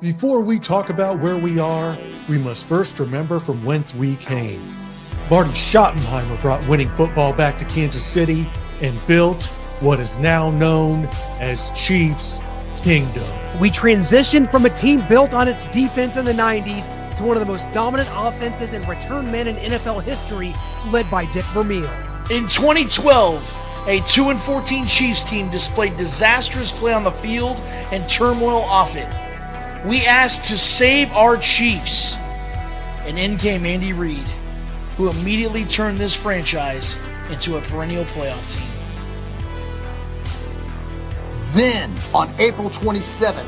Before we talk about where we are, we must first remember from whence we came. Marty Schottenheimer brought winning football back to Kansas City and built what is now known as Chiefs Kingdom. We transitioned from a team built on its defense in the 90s to one of the most dominant offenses and return men in NFL history, led by Dick Vermeil. In 2012, a 2-14 Chiefs team displayed disastrous play on the field and turmoil off it. We asked to save our Chiefs, and in came Andy Reid, who immediately turned this franchise into a perennial playoff team. Then, on April 27,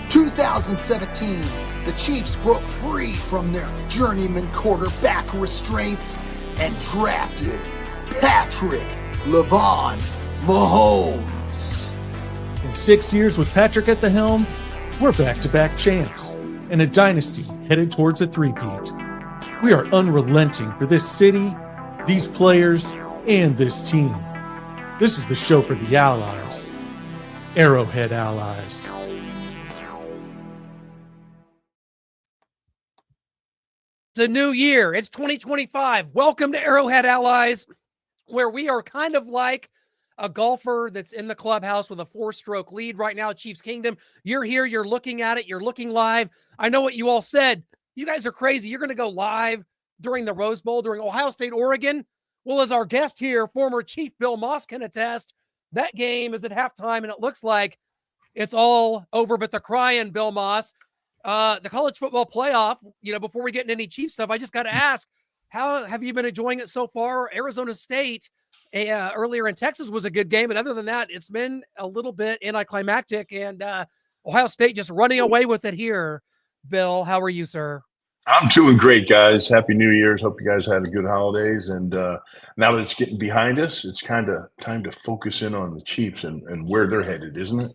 2017, the Chiefs broke free from their journeyman quarterback restraints and drafted Patrick LeVon Mahomes. In 6 years with Patrick at the helm, we're back-to-back champs and a dynasty headed towards a three-peat. We are unrelenting for this city, these players, and this team. This is the show for the Allies. Arrowhead Allies. It's a new year. It's 2025. Welcome to Arrowhead Allies, where we are kind of like a golfer that's in the clubhouse with a 4-stroke lead right now at Chiefs Kingdom. You're here. You're looking at it. You're looking live. I know what you all said. You guys are crazy. You're going to go live during the Rose Bowl, during Ohio State, Oregon. Well, as our guest here, former Chief Bill Maas can attest, that game is at halftime, and it looks like it's all over but the crying, Bill Maas. The college football playoff, before we get into any Chief stuff, I just got to ask, how have you been enjoying it so far? Arizona State earlier in Texas was a good game, but other than that, it's been a little bit anticlimactic, and Ohio State just running away with it here. Bill, how are you, sir? I'm doing great, guys. Happy New Year's. Hope you guys had a good holidays. And now that it's getting behind us, it's kind of time to focus in on the Chiefs and where they're headed, isn't it?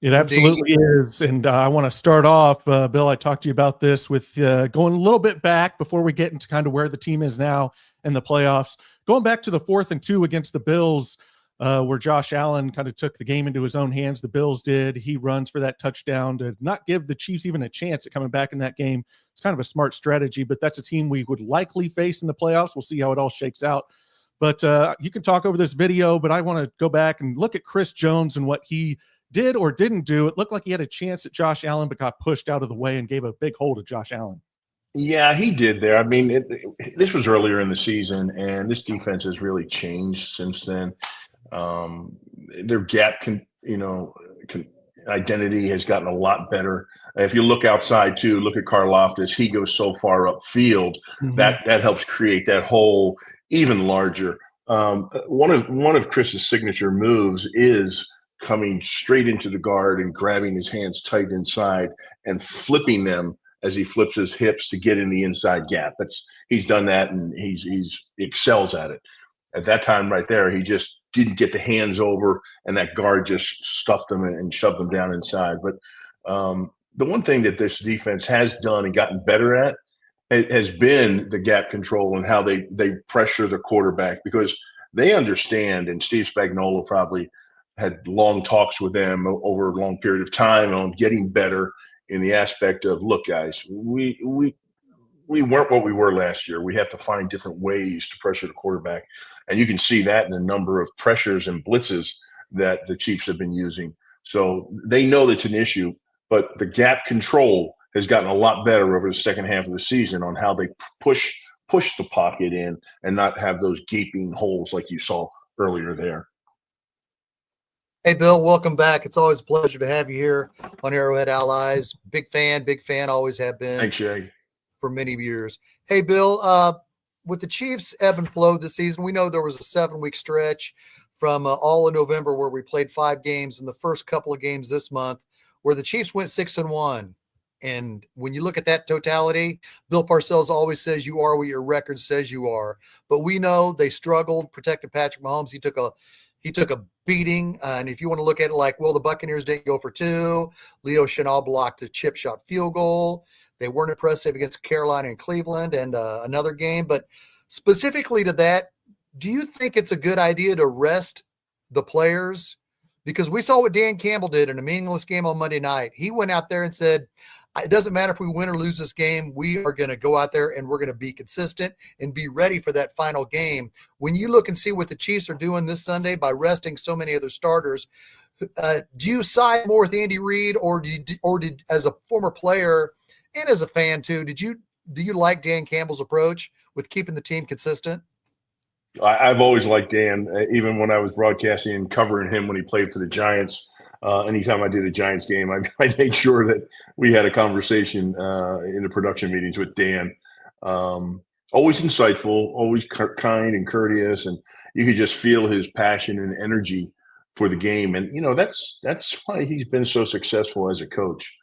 It absolutely is. And I want to start off, Bill, I talked to you about this with going a little bit back before we get into kind of where the team is now in the playoffs. Going back to the 4th and 2 against the Bills, where Josh Allen kind of took the game into his own hands. The Bills did. He runs for that touchdown to not give the Chiefs even a chance at coming back in that game. It's kind of a smart strategy, but that's a team we would likely face in the playoffs. We'll see how it all shakes out. But you can talk over this video, but I want to go back and look at Chris Jones and what he did or didn't do. It looked like he had a chance at Josh Allen, but got pushed out of the way and gave a big hole to Josh Allen. Yeah, he did there. I mean, this was earlier in the season, and this defense has really changed since then. Their gap identity has gotten a lot better. If you look outside too, look at Karlaftis. He goes so far upfield that helps create that hole even larger. One of Chris's signature moves is coming straight into the guard and grabbing his hands tight inside and flipping them as he flips his hips to get in the inside gap. He's done that, and he excels at it. At that time right there, he just didn't get the hands over, and that guard just stuffed them and shoved them down inside. But the one thing that this defense has done and gotten better at has been the gap control and how they pressure the quarterback, because they understand, and Steve Spagnuolo probably had long talks with them over a long period of time on getting better in the aspect of, look, guys, we weren't what we were last year. We have to find different ways to pressure the quarterback. And you can see that in the number of pressures and blitzes that the Chiefs have been using. So they know that's an issue, but the gap control has gotten a lot better over the second half of the season on how they push the pocket in and not have those gaping holes like you saw earlier there. Hey, Bill, welcome back. It's always a pleasure to have you here on Arrowhead Allies. Big fan, always have been. Thanks, Jay. For many years. Hey, Bill, with the Chiefs ebb and flow this season, we know there was a 7-week stretch from all of November where we played 5 games, and the first couple of games this month where the Chiefs went 6-1. And when you look at that totality, Bill Parcells always says you are what your record says you are. But we know they struggled protecting Patrick Mahomes. He took a beating. And if you want to look at it like, well, the Buccaneers didn't go for 2. Leo Chenal blocked a chip shot field goal. They weren't impressive against Carolina and Cleveland and another game. But specifically to that, do you think it's a good idea to rest the players because we saw what Dan Campbell did in a meaningless game on Monday night. He went out there and said, it doesn't matter if we win or lose this game. We are going to go out there and we're going to be consistent and be ready for that final game. When you look and see what the Chiefs are doing this Sunday by resting so many of their starters, do you side more with Andy Reid, or did as a former player and as a fan too, do you like Dan Campbell's approach with keeping the team consistent? I've always liked Dan, even when I was broadcasting and covering him when he played for the Giants. Anytime I did a Giants game, I made sure that we had a conversation in the production meetings with Dan. Always insightful, always kind and courteous, and you could just feel his passion and energy for the game. And that's why he's been so successful as a coach.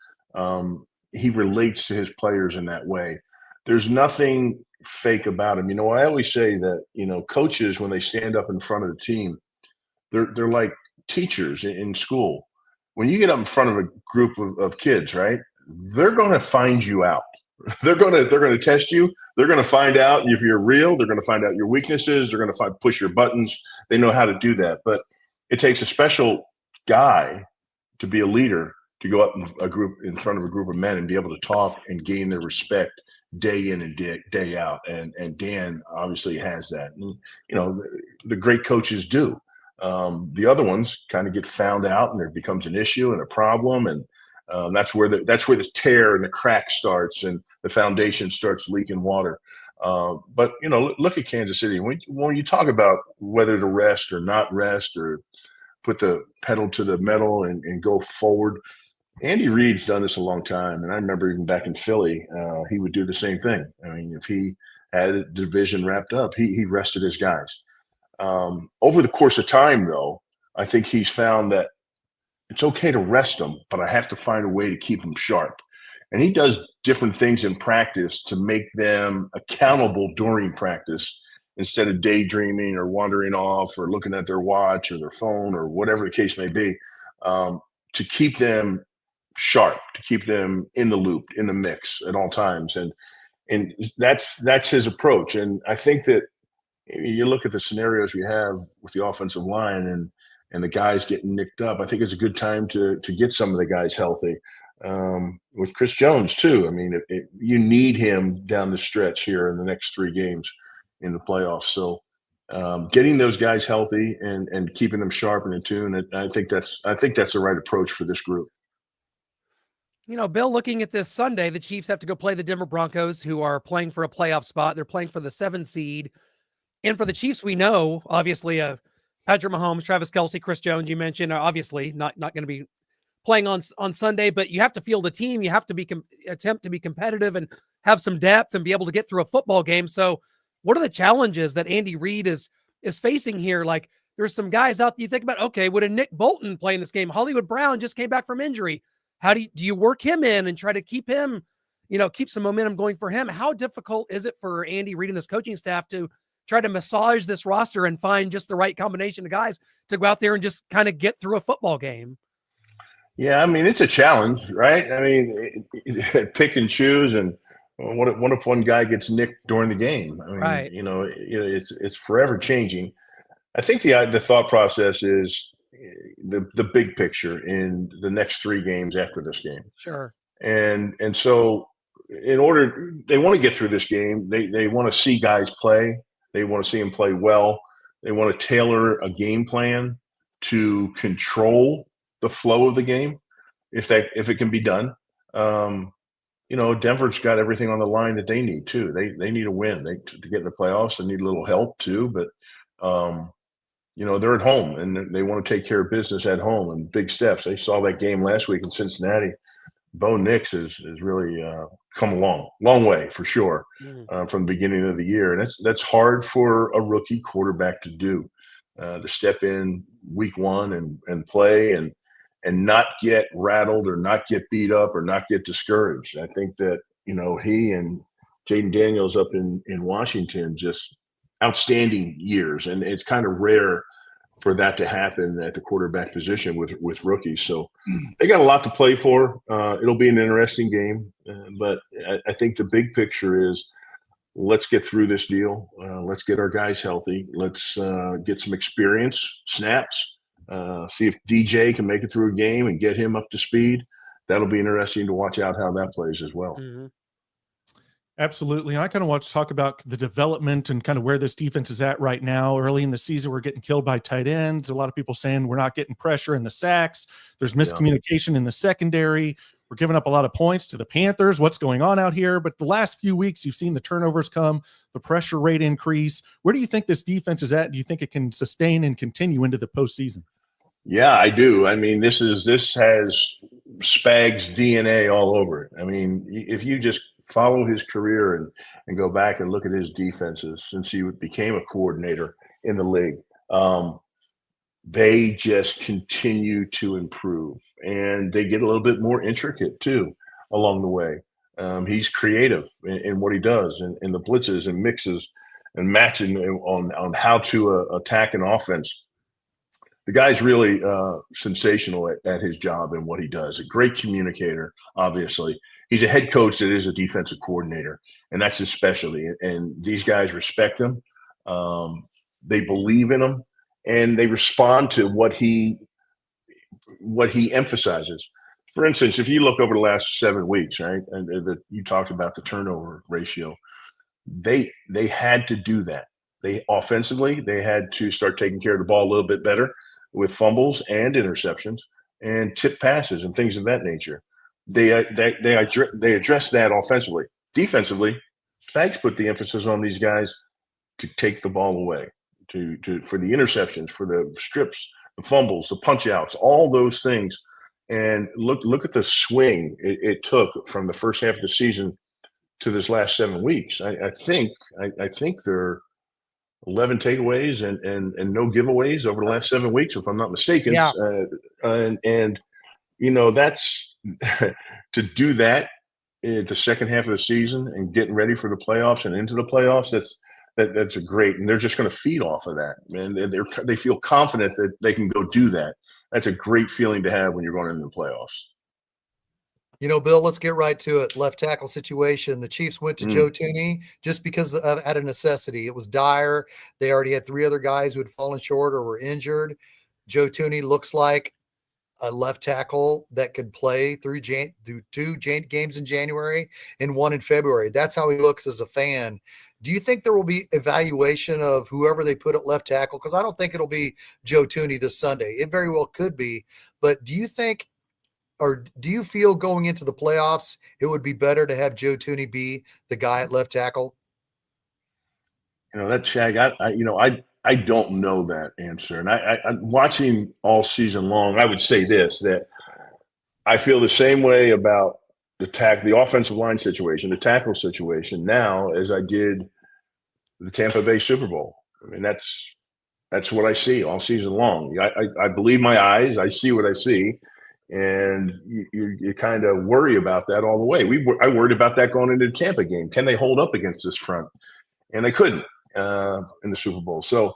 He relates to his players in that way. There's nothing fake about him. I always say that coaches, when they stand up in front of the team, they're like teachers in school. When you get up in front of a group of kids, right, they're going to find you out. They're going to test you. They're going to find out if you're real. They're going to find out your weaknesses. They're going to push your buttons. They know how to do that. But it takes a special guy to be a leader, to go up in front of a group of men and be able to talk and gain their respect day in and day out. And Dan obviously has that. And, the great coaches do. The other ones kind of get found out, and there becomes an issue and a problem, and that's where the tear and the crack starts, and the foundation starts leaking water. But look at Kansas City. When you talk about whether to rest or not rest, or put the pedal to the metal and go forward, Andy Reid's done this a long time, and I remember even back in Philly, he would do the same thing. I mean, if he had the division wrapped up, he rested his guys. Over the course of time, though, I think he's found that it's okay to rest them, but I have to find a way to keep them sharp. And he does different things in practice to make them accountable during practice, instead of daydreaming or wandering off or looking at their watch or their phone or whatever the case may be, to keep them sharp, to keep them in the loop, in the mix at all times. And that's his approach. And I think that you look at the scenarios we have with the offensive line and the guys getting nicked up, I think it's a good time to get some of the guys healthy. With Chris Jones too. I mean, you need him down the stretch here in the next 3 games in the playoffs. So getting those guys healthy and keeping them sharp and in tune, I think that's the right approach for this group. Bill, looking at this Sunday, the Chiefs have to go play the Denver Broncos, who are playing for a playoff spot. They're playing for the 7 seed. And for the Chiefs, we know, obviously, Patrick Mahomes, Travis Kelce, Chris Jones, you mentioned, are obviously not going to be playing on Sunday, but you have to field a team. You have to attempt to be competitive and have some depth and be able to get through a football game. So what are the challenges that Andy Reid is facing here? Like, there's some guys out there you think about, okay, would a Nick Bolton play in this game? Hollywood Brown just came back from injury. How do you work him in and try to keep him, keep some momentum going for him? How difficult is it for Andy Reid and this coaching staff to try to massage this roster and find just the right combination of guys to go out there and just kind of get through a football game? Yeah, I mean, it's a challenge, right? I mean, pick and choose, and what if one guy gets nicked during the game? I mean, right. It's forever changing. I think the thought process is the big picture in the next 3 games after this game. Sure. And so they want to get through this game. They want to see guys play. They want to see them play well. They want to tailor a game plan to control the flow of the game, if it can be done. Denver's got everything on the line that they need too. They need a win. To get in the playoffs, they need a little help too. But they're at home and they want to take care of business at home and big steps. They saw that game last week in Cincinnati. Bo Nix has really come a long way for sure from the beginning of the year, and that's hard for a rookie quarterback to do, to step in week 1 and play and not get rattled or not get beat up or not get discouraged. I think that he and Jaden Daniels up in Washington, just outstanding years, and it's kind of rare for that to happen at the quarterback position with rookies. So they got a lot to play for. It'll be an interesting game, but I think the big picture is, let's get through this deal. Let's get our guys healthy. Let's get some experience snaps See if DJ can make it through a game and get him up to speed. That'll be interesting to watch out how that plays as well. Mm-hmm. Absolutely. I kind of want to talk about the development and kind of where this defense is at right now. Early in the season, we're getting killed by tight ends. A lot of people saying we're not getting pressure in the sacks. There's miscommunication in the secondary. We're giving up a lot of points to the Panthers. What's going on out here? But the last few weeks, you've seen the turnovers come, the pressure rate increase. Where do you think this defense is at? Do you think it can sustain and continue into the postseason? Yeah, I do. I mean, this has Spag's DNA all over it. I mean, if you just follow his career and go back and look at his defenses since he became a coordinator in the league, they just continue to improve, and they get a little bit more intricate too along the way. He's creative in what he does, and the blitzes and mixes and matching on how to attack an offense. The guy's really sensational at his job and what he does. A great communicator, obviously. He's a head coach that is a defensive coordinator, and that's his specialty. And these guys respect him. They believe in him, and they respond to what he emphasizes. For instance, if you look over the last 7 weeks, right, and you talked about the turnover ratio, they had to do that. They offensively, they had to start taking care of the ball a little bit better with fumbles and interceptions and tip passes and things of that nature. They address that offensively. Defensively, Spags put the emphasis on these guys to take the ball away, for the interceptions, for the strips, the fumbles, the punch outs, all those things. And look at the swing it took from the first half of the season to this last 7 weeks. I think they're 11 takeaways and no giveaways over the last 7 weeks, if I'm not mistaken. Yeah. And you know, that's to do that in the second half of the season and getting ready for the playoffs and into the playoffs. That's a great, and they're just going to feed off of that. And they feel confident that they can go do that. That's a great feeling to have when you're going into the playoffs. You know, Bill, let's get right to it. Left tackle situation. The Chiefs went to Joe Thuney just because out of necessity. It was dire. They already had 3 other guys who had fallen short or were injured. Joe Thuney looks like a left tackle that could play through 2 games in January and 1 in February. That's how he looks as a fan. Do you think there will be evaluation of whoever they put at left tackle? Because I don't think it'll be Joe Thuney this Sunday. It very well could be. But do you think, or do you feel going into the playoffs, it would be better to have Joe Thuney be the guy at left tackle? You know, that Shag, I don't know that answer. And I'm watching all season long. I would say this, that I feel the same way about the offensive line situation, the tackle situation now as I did the Tampa Bay Super Bowl. I mean, that's what I see all season long. I believe my eyes. I see what I see. And you kind of worry about that all the way. I worried about that going into the Tampa game. Can they hold up against this front? And they couldn't in the Super Bowl. So,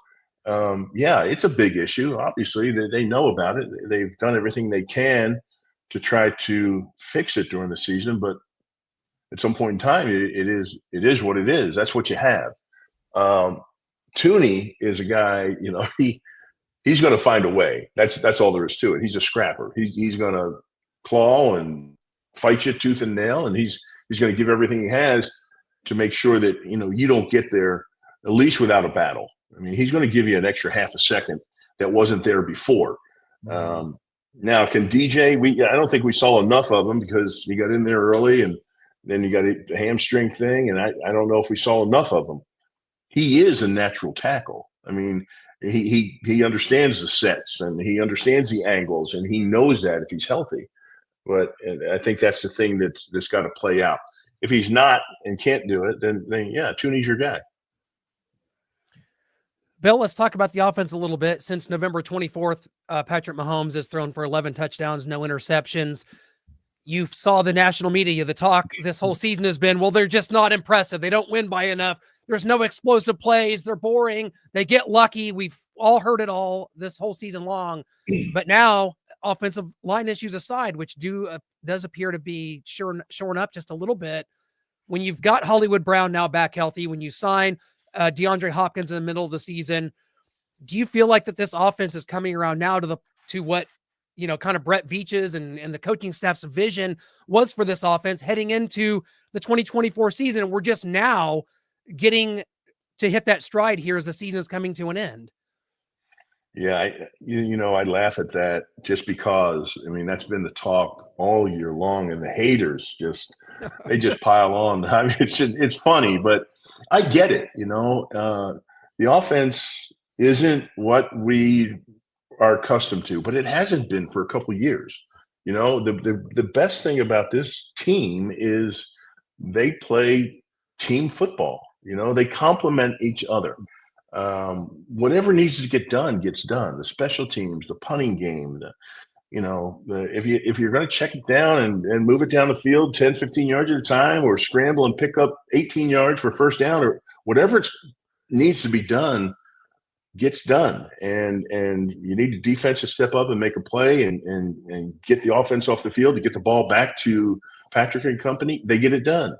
yeah, it's a big issue. Obviously, they know about it. They've done everything they can to try to fix it during the season. But at some point in time, it is what it is. That's what you have. Thuney is a guy, you know, he's going to find a way. That's all there is to it. He's a scrapper. He's going to claw and fight you tooth and nail, and he's going to give everything he has to make sure that, you know, you don't get there at least without a battle. I mean, he's going to give you an extra half a second that wasn't there before. Now, can DJ? I don't think we saw enough of him because he got in there early, and then you got a hamstring thing, and I don't know if we saw enough of him. He is a natural tackle. I mean, he understands the sets and he understands the angles, and he knows that if he's healthy. But I think that's the thing that's got to play out. If he's not and can't do it, then yeah, Thuney's your guy. Bill, let's talk about the offense a little bit. Since November 24th, Patrick Mahomes has thrown for 11 touchdowns, no interceptions. You saw the national media. The talk this whole season has been, well, they're just not impressive. They don't win by enough. There's no explosive plays. They're boring. They get lucky. We've all heard it all this whole season long. But now, offensive line issues aside, which does appear to be shorn up just a little bit, when you've got Hollywood Brown now back healthy, when you sign DeAndre Hopkins in the middle of the season, Do you feel like that this offense is coming around now to what, kind of Brett Veach's and the coaching staff's vision was for this offense heading into the 2024 season? And we're just now getting to hit that stride here as the season is coming to an end. Yeah, I laugh at that just because, that's been the talk all year long, and the haters they just pile on. I mean, it's funny, but I get it. The offense isn't what we are accustomed to, but it hasn't been for a couple of years. The best thing about this team is they play team football. They complement each other. Whatever needs to get done gets done. The special teams, the punting game, if you're going to check it down and move it down the field 10, 15 yards at a time, or scramble and pick up 18 yards for first down, or whatever needs to be done gets done. And you need the defense to step up and make a play and get the offense off the field to get the ball back to Patrick and company. They get it done.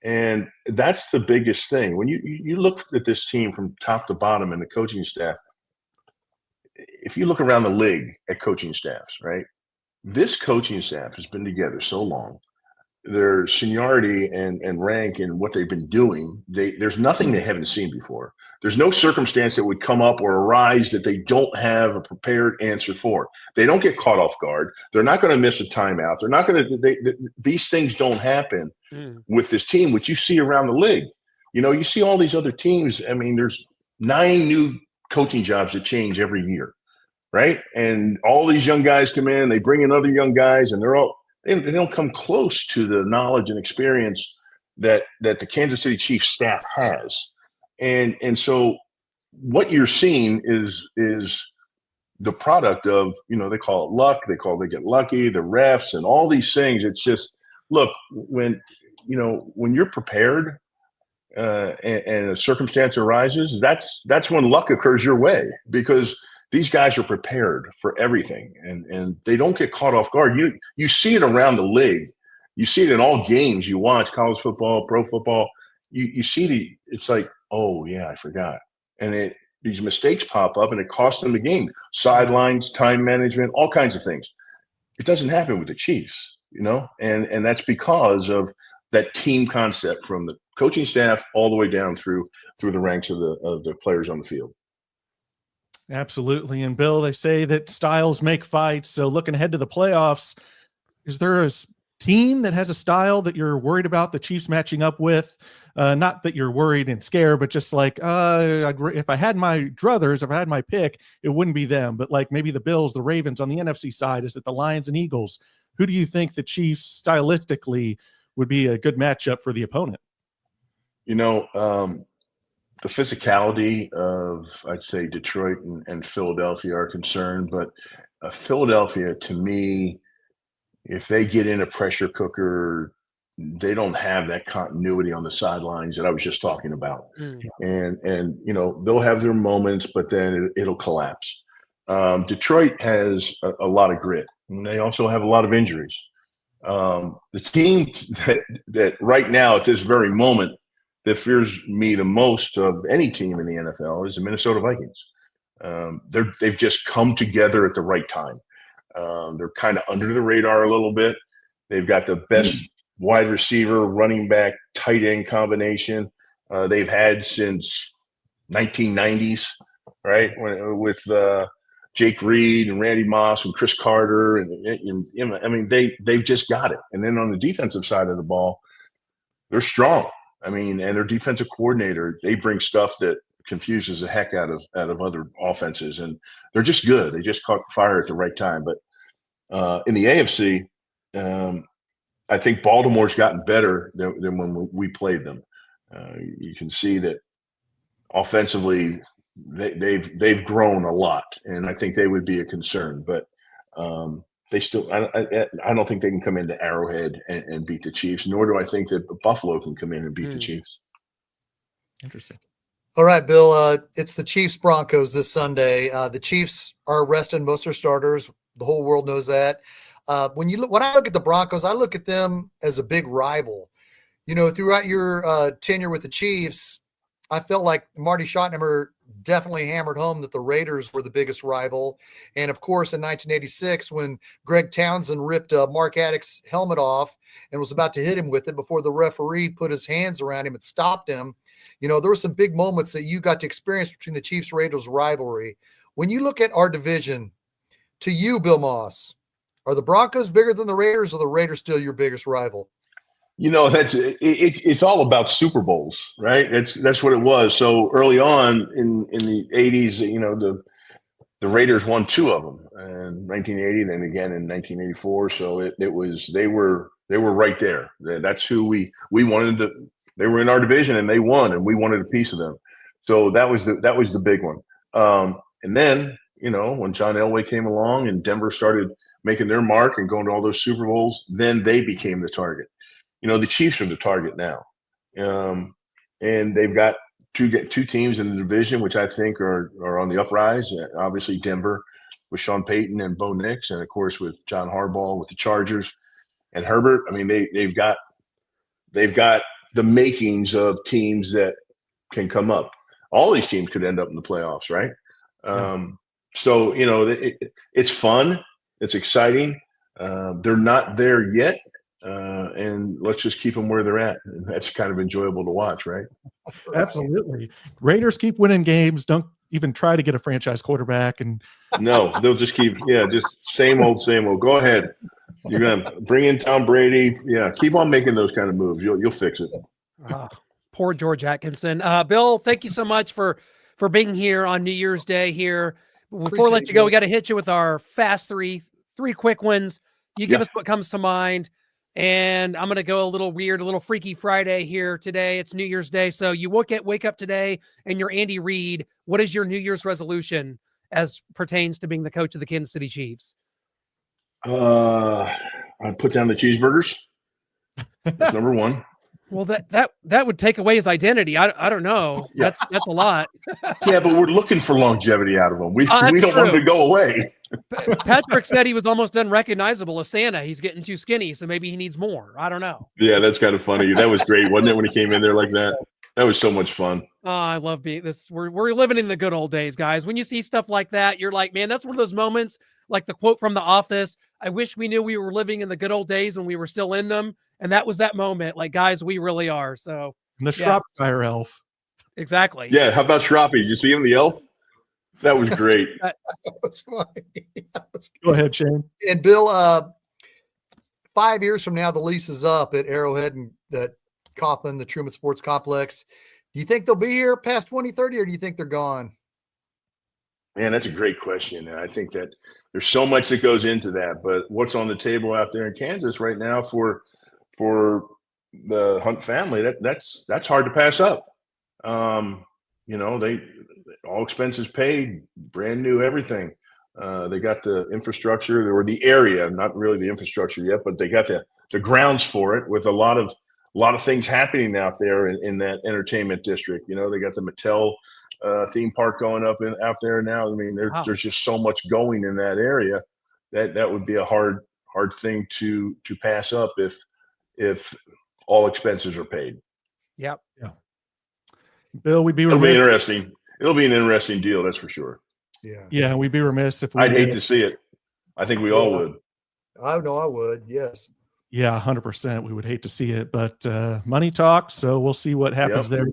And that's the biggest thing. When you look at this team from top to bottom and the coaching staff, if you look around the league at coaching staffs, right, this coaching staff has been together so long. Their seniority and rank and what they've been doing, there's nothing they haven't seen before. There's no circumstance that would come up or arise that they don't have a prepared answer for. They don't get caught off guard. They're not going to miss a timeout. They're not going to – these things don't happen with this team, which you see around the league. You see all these other teams. There's 9 new coaching jobs that change every year, right? And all these young guys come in, they bring in other young guys, and they don't come close to the knowledge and experience that the Kansas City Chiefs staff has. And so what you're seeing is the product of, they call it luck. They get lucky, the refs and all these things. It's just, look, when you're prepared and a circumstance arises, that's when luck occurs your way, because these guys are prepared for everything, and they don't get caught off guard. You see it around the league. You see it in all games you watch, college football, pro football. You see it's like, oh yeah, I forgot. And these mistakes pop up and it costs them the game. Sidelines, time management, all kinds of things. It doesn't happen with the Chiefs, and that's because of that team concept from the coaching staff all the way down through the ranks of the players on the field. Absolutely. And Bill, they say that styles make fights. So looking ahead to the playoffs, is there a team that has a style that you're worried about the Chiefs matching up with? Not that you're worried and scared, but just like, if I had my druthers, if I had my pick, it wouldn't be them. But like maybe the Bills, the Ravens on the NFC side, is it the Lions and Eagles? Who do you think the Chiefs stylistically would be a good matchup for the opponent? The physicality of, I'd say, Detroit and Philadelphia are concerned, but Philadelphia, to me, if they get in a pressure cooker, they don't have that continuity on the sidelines that I was just talking about. And they'll have their moments, but then it'll collapse. Detroit has a lot of grit, and they also have a lot of injuries. The team that right now at this very moment that fears me the most of any team in the NFL is the Minnesota Vikings. They've just come together at the right time. They're kind of under the radar a little bit. They've got the best wide receiver, running back, tight end combination they've had since 1990s, right? With Jake Reed and Randy Moss and Chris Carter, and they've just got it. And then on the defensive side of the ball, they're strong. And their defensive coordinator, they bring stuff that confuses the heck out of other offenses, and they're just good. They just caught fire at the right time. But in the AFC, I think Baltimore's gotten better than when we played them. You can see that offensively they've grown a lot, and I think they would be a concern. But they still, I don't think they can come into Arrowhead and beat the Chiefs, nor do I think that Buffalo can come in and beat the Chiefs. Interesting. All right, Bill, it's the Chiefs Broncos this Sunday. The Chiefs are resting most of their starters. The whole world knows that. When I look at the Broncos, I look at them as a big rival. Throughout your tenure with the Chiefs, I felt like Marty Schottenheimer definitely hammered home that the Raiders were the biggest rival. And of course, in 1986, when Greg Townsend ripped Mark Attick's helmet off and was about to hit him with it before the referee put his hands around him and stopped him, there were some big moments that you got to experience between the Chiefs Raiders rivalry. When you look at our division, to you, Bill Maas, are the Broncos bigger than the Raiders, or the Raiders still your biggest rival? It's all about Super Bowls, right? That's what it was. So early on in the 80s, the Raiders won 2 of them in 1980, then again in 1984. So they were right there. That's who we wanted to. They were in our division and they won, and we wanted a piece of them. So that was the big one. And then when John Elway came along and Denver started making their mark and going to all those Super Bowls, then they became the target. The Chiefs are the target now, and they've got two teams in the division, which I think are on the uprise. Obviously, Denver with Sean Payton and Bo Nix, and of course with John Harbaugh with the Chargers and Herbert. I mean, they've got the makings of teams that can come up. All these teams could end up in the playoffs, right? So it's fun, it's exciting. They're not there yet. And let's just keep them where they're at. And that's kind of enjoyable to watch, right? Absolutely. Raiders keep winning games. Don't even try to get a franchise quarterback. And no, they'll just keep, just same old. Go ahead. You're gonna bring in Tom Brady. Yeah, keep on making those kind of moves. You'll fix it. Poor George Atkinson. Bill, thank you so much for being here on New Year's Day here. Before we let you go, we got to hit you with our fast three quick ones. You give us what comes to mind. And I'm going to go a little weird, a little Freaky Friday here today. It's New Year's Day. So you wake up today and you're Andy Reid. What is your New Year's resolution as pertains to being the coach of the Kansas City Chiefs? I put down the cheeseburgers. That's number one. Well, that would take away his identity. I don't know. Yeah. That's a lot. Yeah, but we're looking for longevity out of him. We don't want him to go away. Patrick said he was almost unrecognizable as Santa. He's getting too skinny, so maybe he needs more. I don't know. Yeah, that's kind of funny. That was great, wasn't it, when he came in there like that? That was so much fun. Oh, I love being this. We're living in the good old days, guys. When you see stuff like that, you're like, man, that's one of those moments, like the quote from The Office. I wish we knew we were living in the good old days when we were still in them. And that was that moment. Like, guys, we really are. So the Shropshire elf. Exactly. Yeah. How about Shroppy? Did you see him, the elf? That was great. That was funny. Go ahead, Shane. And Bill, 5 years from now, the lease is up at Arrowhead and that Coffin, the Truman Sports Complex. Do you think they'll be here past 2030, or do you think they're gone? Man, that's a great question. And I think that there's so much that goes into that. But what's on the table out there in Kansas right now for the Hunt family, that's hard to pass up. They all expenses paid, brand new everything. They got the infrastructure or the area, not really the infrastructure yet, but they got the grounds for it with a lot of things happening out there in that entertainment district. They got the Mattel theme park going up out there now. I mean, there's just so much going in that area that would be a hard thing to pass up if all expenses are paid. Yep. Yeah. Bill, it'll be interesting. It'll be an interesting deal, that's for sure. Yeah, we'd be remiss if I'd hate to see it. I think we all would. I know I would. Yes. Yeah, 100%. We would hate to see it, but money talks, so we'll see what happens there.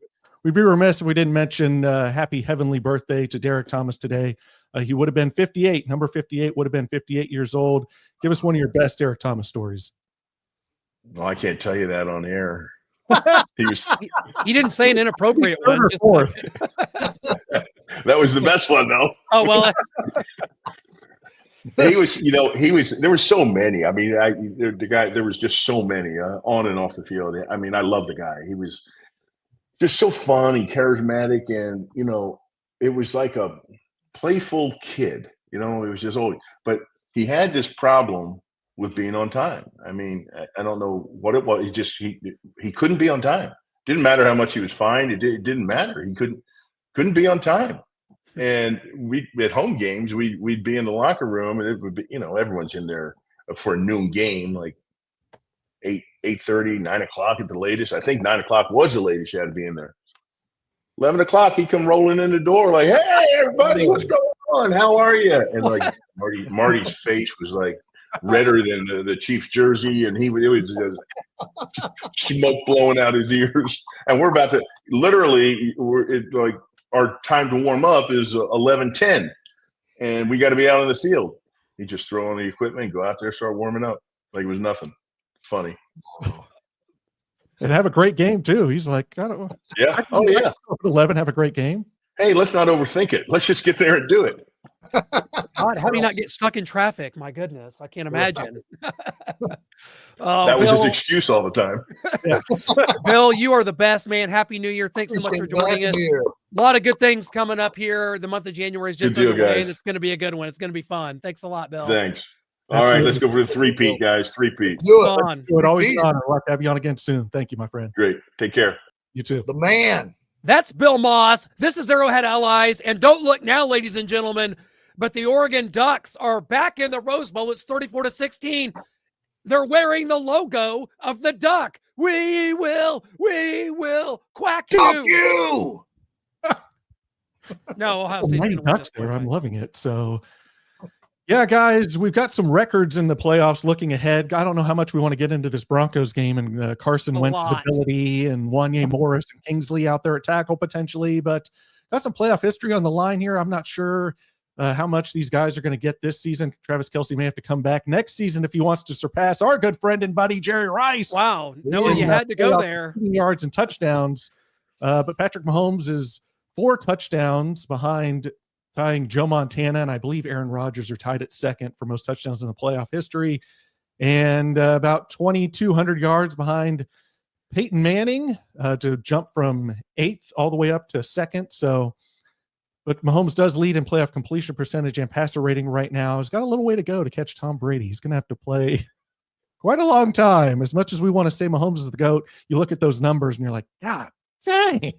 We'd be remiss if we didn't mention happy heavenly birthday to Derek Thomas today. He would have been 58. Number 58 would have been 58 years old. Give us one of your best Derek Thomas stories. No, I can't tell you that on air. He didn't say an inappropriate one. That was the best one, though. Oh, well. There were so many. I mean, there was just so many on and off the field. I mean, I love the guy. He was just so fun and charismatic. And, it was like a playful kid, it was just always, but he had this problem with being on time. I mean, I don't know what it was. He couldn't be on time. Didn't matter how much he was fined. It didn't matter. He couldn't be on time. And we at home games, we'd be in the locker room, and it would be, everyone's in there for a noon game, like 8:30, 9 o'clock at the latest. I think 9 o'clock was the latest you had to be in there. 11 o'clock, he come rolling in the door like, "Hey, everybody, what's going on? How are you?" And like Marty's face was like redder than the Chiefs jersey, and it was just smoke blowing out his ears. And we're about to literally, like our time to warm up is 11:10, and we got to be out on the field. He just throw on the equipment, go out there, start warming up like it was nothing. Funny. And have a great game too. He's like, Yeah. Oh yeah. 11, have a great game. Hey, let's not overthink it. Let's just get there and do it. God, how do you not get stuck in traffic? My goodness, I can't imagine. That was his excuse all the time. Yeah. Bill, you are the best, man. Happy New Year. Thanks so much for joining us. A lot of good things coming up here. The month of January is just underway, and it's going to be a good one. It's going to be fun. Thanks a lot, Bill. Thanks. All right, let's go for the three-peat, guys. Three-peat. Do it. Always an honor. I'd like to have you on again soon. Thank you, my friend. Great. Take care. You too. The man. That's Bill Maas. This is Arrowhead Allies. And don't look now, ladies and gentlemen, but the Oregon Ducks are back in the Rose Bowl. It's 34-16. They're wearing the logo of the duck. We will quack you. No, Ohio State's Mighty Ducks there. I'm loving it. So, yeah, guys, we've got some records in the playoffs looking ahead. I don't know how much we want to get into this Broncos game and Carson Wentz's ability and Wanye Morris and Kingsley out there at tackle potentially, but got some playoff history on the line here. I'm not sure how much these guys are going to get this season. Travis Kelce may have to come back next season if he wants to surpass our good friend and buddy Jerry Rice. Wow, no, you had to go there. Yards and touchdowns, but Patrick Mahomes is 4 touchdowns behind, tying Joe Montana, and I believe Aaron Rodgers are tied at second for most touchdowns in the playoff history, and about 2,200 yards behind Peyton Manning to jump from 8th all the way up to 2nd. So, but Mahomes does lead in playoff completion percentage and passer rating right now. He's got a little way to go to catch Tom Brady. He's going to have to play quite a long time. As much as we want to say Mahomes is the GOAT, you look at those numbers and you're like, God dang.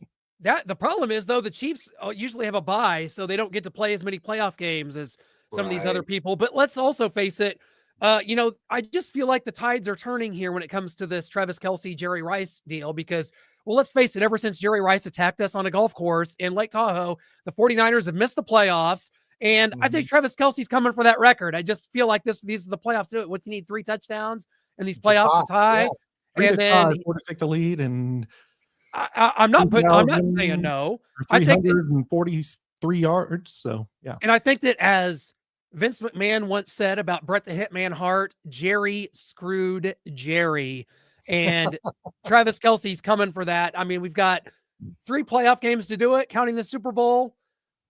The problem is, though, the Chiefs usually have a bye, so they don't get to play as many playoff games as some of these other people. But let's also face it, I just feel like the tides are turning here when it comes to this Travis Kelce, Jerry Rice deal because, well, let's face it, ever since Jerry Rice attacked us on a golf course in Lake Tahoe, the 49ers have missed the playoffs. And I think Travis Kelce's coming for that record. I just feel like these are the playoffs. Do it. What's he need? 3 touchdowns in these playoffs to tie. Yeah. And then 4 to take the lead and I'm not saying no. I think 343 yards. So yeah. And I think that as Vince McMahon once said about Bret the Hitman Hart, Jerry screwed Jerry. And Travis Kelce's coming for that. I mean, we've got 3 playoff games to do it, counting the Super Bowl,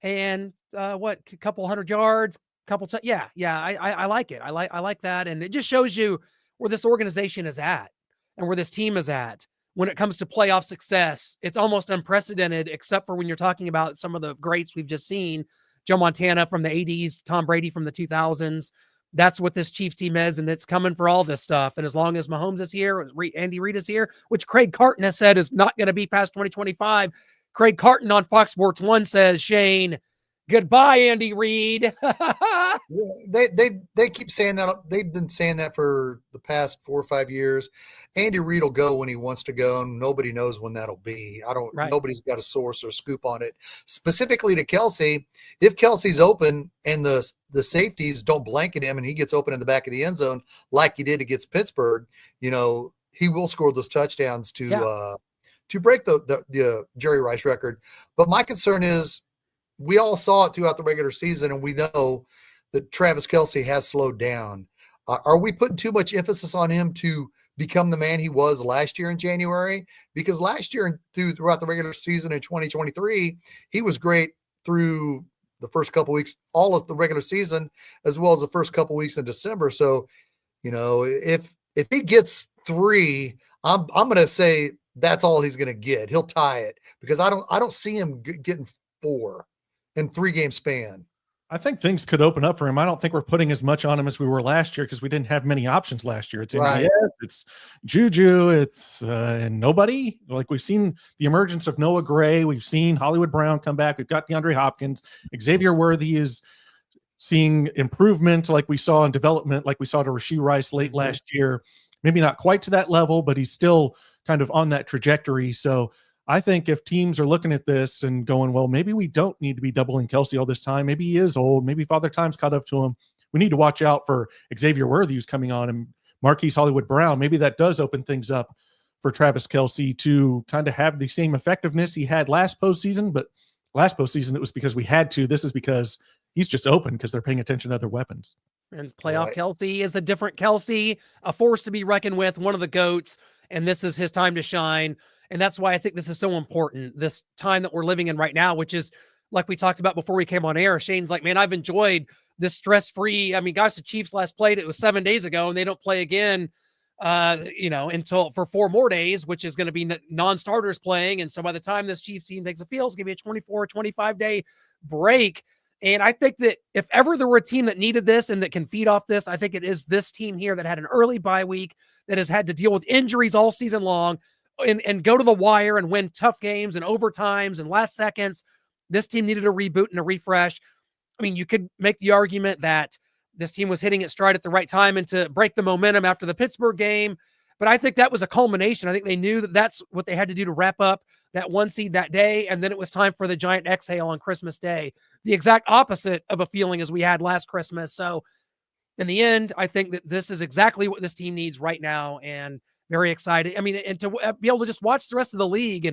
and a couple hundred yards, I like it. I like that. And it just shows you where this organization is at and where this team is at. When it comes to playoff success, it's almost unprecedented, except for when you're talking about some of the greats we've just seen, Joe Montana from the 80s, Tom Brady from the 2000s. That's what this Chiefs team is, and it's coming for all this stuff. And as long as Mahomes is here, Andy Reid is here, which Craig Carton has said is not going to be past 2025. Craig Carton on Fox Sports 1 says, Shane, goodbye, Andy Reid. They keep saying that. They've been saying that for the past 4 or 5 years. Andy Reid will go when he wants to go, and nobody knows when that'll be. Nobody's got a source or scoop on it. Specifically to Kelce, if Kelce's open and the safeties don't blanket him and he gets open in the back of the end zone like he did against Pittsburgh, he will score those touchdowns to break the Jerry Rice record. But my concern is, we all saw it throughout the regular season, and we know that Travis Kelce has slowed down. Are we putting too much emphasis on him to become the man he was last year in January? Because last year throughout the regular season in 2023, he was great through the first couple weeks, all of the regular season, as well as the first couple weeks in December. So, if he gets 3, I'm going to say that's all he's going to get. He'll tie it because I don't see him getting 4 in 3-game span. I think things could open up for him. I don't think we're putting as much on him as we were last year because we didn't have many options last year. It's MVS, it's Juju, it's and nobody. Like, we've seen the emergence of Noah Gray. We've seen Hollywood Brown come back. We've got DeAndre Hopkins. Xavier Worthy is seeing improvement like we saw in development, like we saw to Rashee Rice late last year. Maybe not quite to that level, but he's still kind of on that trajectory. So I think if teams are looking at this and going, well, maybe we don't need to be doubling Kelsey all this time. Maybe he is old. Maybe Father Time's caught up to him. We need to watch out for Xavier Worthy, who's coming on, and Marquise Hollywood Brown. Maybe that does open things up for Travis Kelce to kind of have the same effectiveness he had last postseason. But last postseason, it was because we had to. This is because he's just open because they're paying attention to other weapons. And playoff Kelce is a different Kelce, a force to be reckoned with, one of the GOATs, and this is his time to shine. And that's why I think this is so important, this time that we're living in right now, which is like we talked about before we came on air. Shane's like, man, I've enjoyed this stress-free. I mean, guys, the Chiefs last played, it was 7 days ago, and they don't play again, until for 4 more days, which is going to be non-starters playing. And so by the time this Chiefs team takes a field, it's going to be a 24, 25-day break. And I think that if ever there were a team that needed this and that can feed off this, I think it is this team here that had an early bye week, that has had to deal with injuries all season long and go to the wire and win tough games and overtimes and last seconds. This team needed a reboot and a refresh. I mean, you could make the argument that this team was hitting its stride at the right time and to break the momentum after the Pittsburgh game. But I think that was a culmination. I think they knew that that's what they had to do to wrap up that 1 seed that day. And then it was time for the giant exhale on Christmas Day, the exact opposite of a feeling as we had last Christmas. So in the end, I think that this is exactly what this team needs right now. And very excited. I mean, and to be able to just watch the rest of the league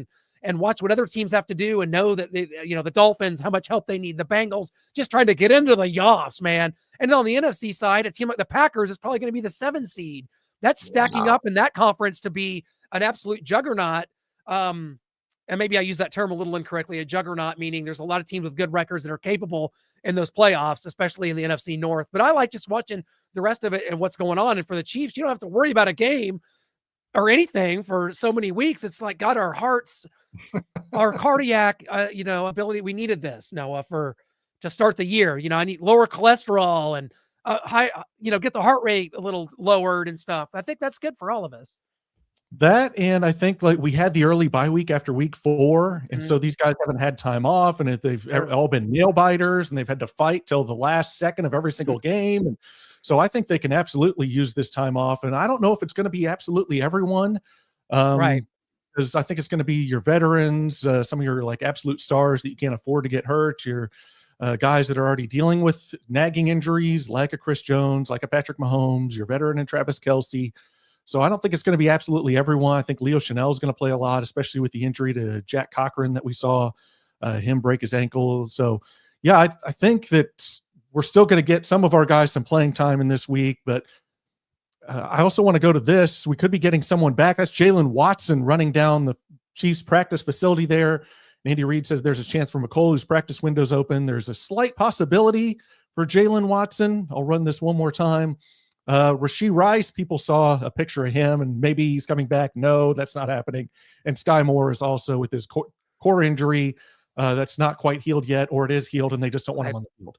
and watch what other teams have to do and know that the Dolphins, how much help they need, the Bengals just trying to get into the playoffs, man. And then on the NFC side, a team like the Packers is probably going to be the 7 seed. That's stacking up in that conference to be an absolute juggernaut. And maybe I use that term a little incorrectly, a juggernaut, meaning there's a lot of teams with good records that are capable in those playoffs, especially in the NFC North. But I like just watching the rest of it and what's going on. And for the Chiefs, you don't have to worry about a game or anything for so many weeks. It's like, God, our hearts, our cardiac, ability. We needed this, Noah, to start the year. I need lower cholesterol and high, get the heart rate a little lowered and stuff. I think that's good for all of us. That, and I think like we had the early bye week after week 4. And so these guys haven't had time off, and they've all been nail biters, and they've had to fight till the last second of every single game. And so I think they can absolutely use this time off. And I don't know if it's going to be absolutely everyone. Right. Because I think it's going to be your veterans, some of your like absolute stars that you can't afford to get hurt, your guys that are already dealing with nagging injuries like a Chris Jones, like a Patrick Mahomes, your veteran and Travis Kelce. So I don't think it's going to be absolutely everyone. I think Leo Chanel is going to play a lot, especially with the injury to Jack Cochran that we saw him break his ankle. So yeah, I think that we're still going to get some of our guys some playing time in this week, but I also want to go to this. We could be getting someone back. That's Jalen Watson running down the Chiefs practice facility there. And Andy Reid says there's a chance for McColl, whose practice window's open. There's a slight possibility for Jalen Watson. I'll run this one more time. Rashee Rice, people saw a picture of him and maybe he's coming back. No, that's not happening. And Sky Moore is also with his core injury that's not quite healed yet, or it is healed and they just don't want him on the field.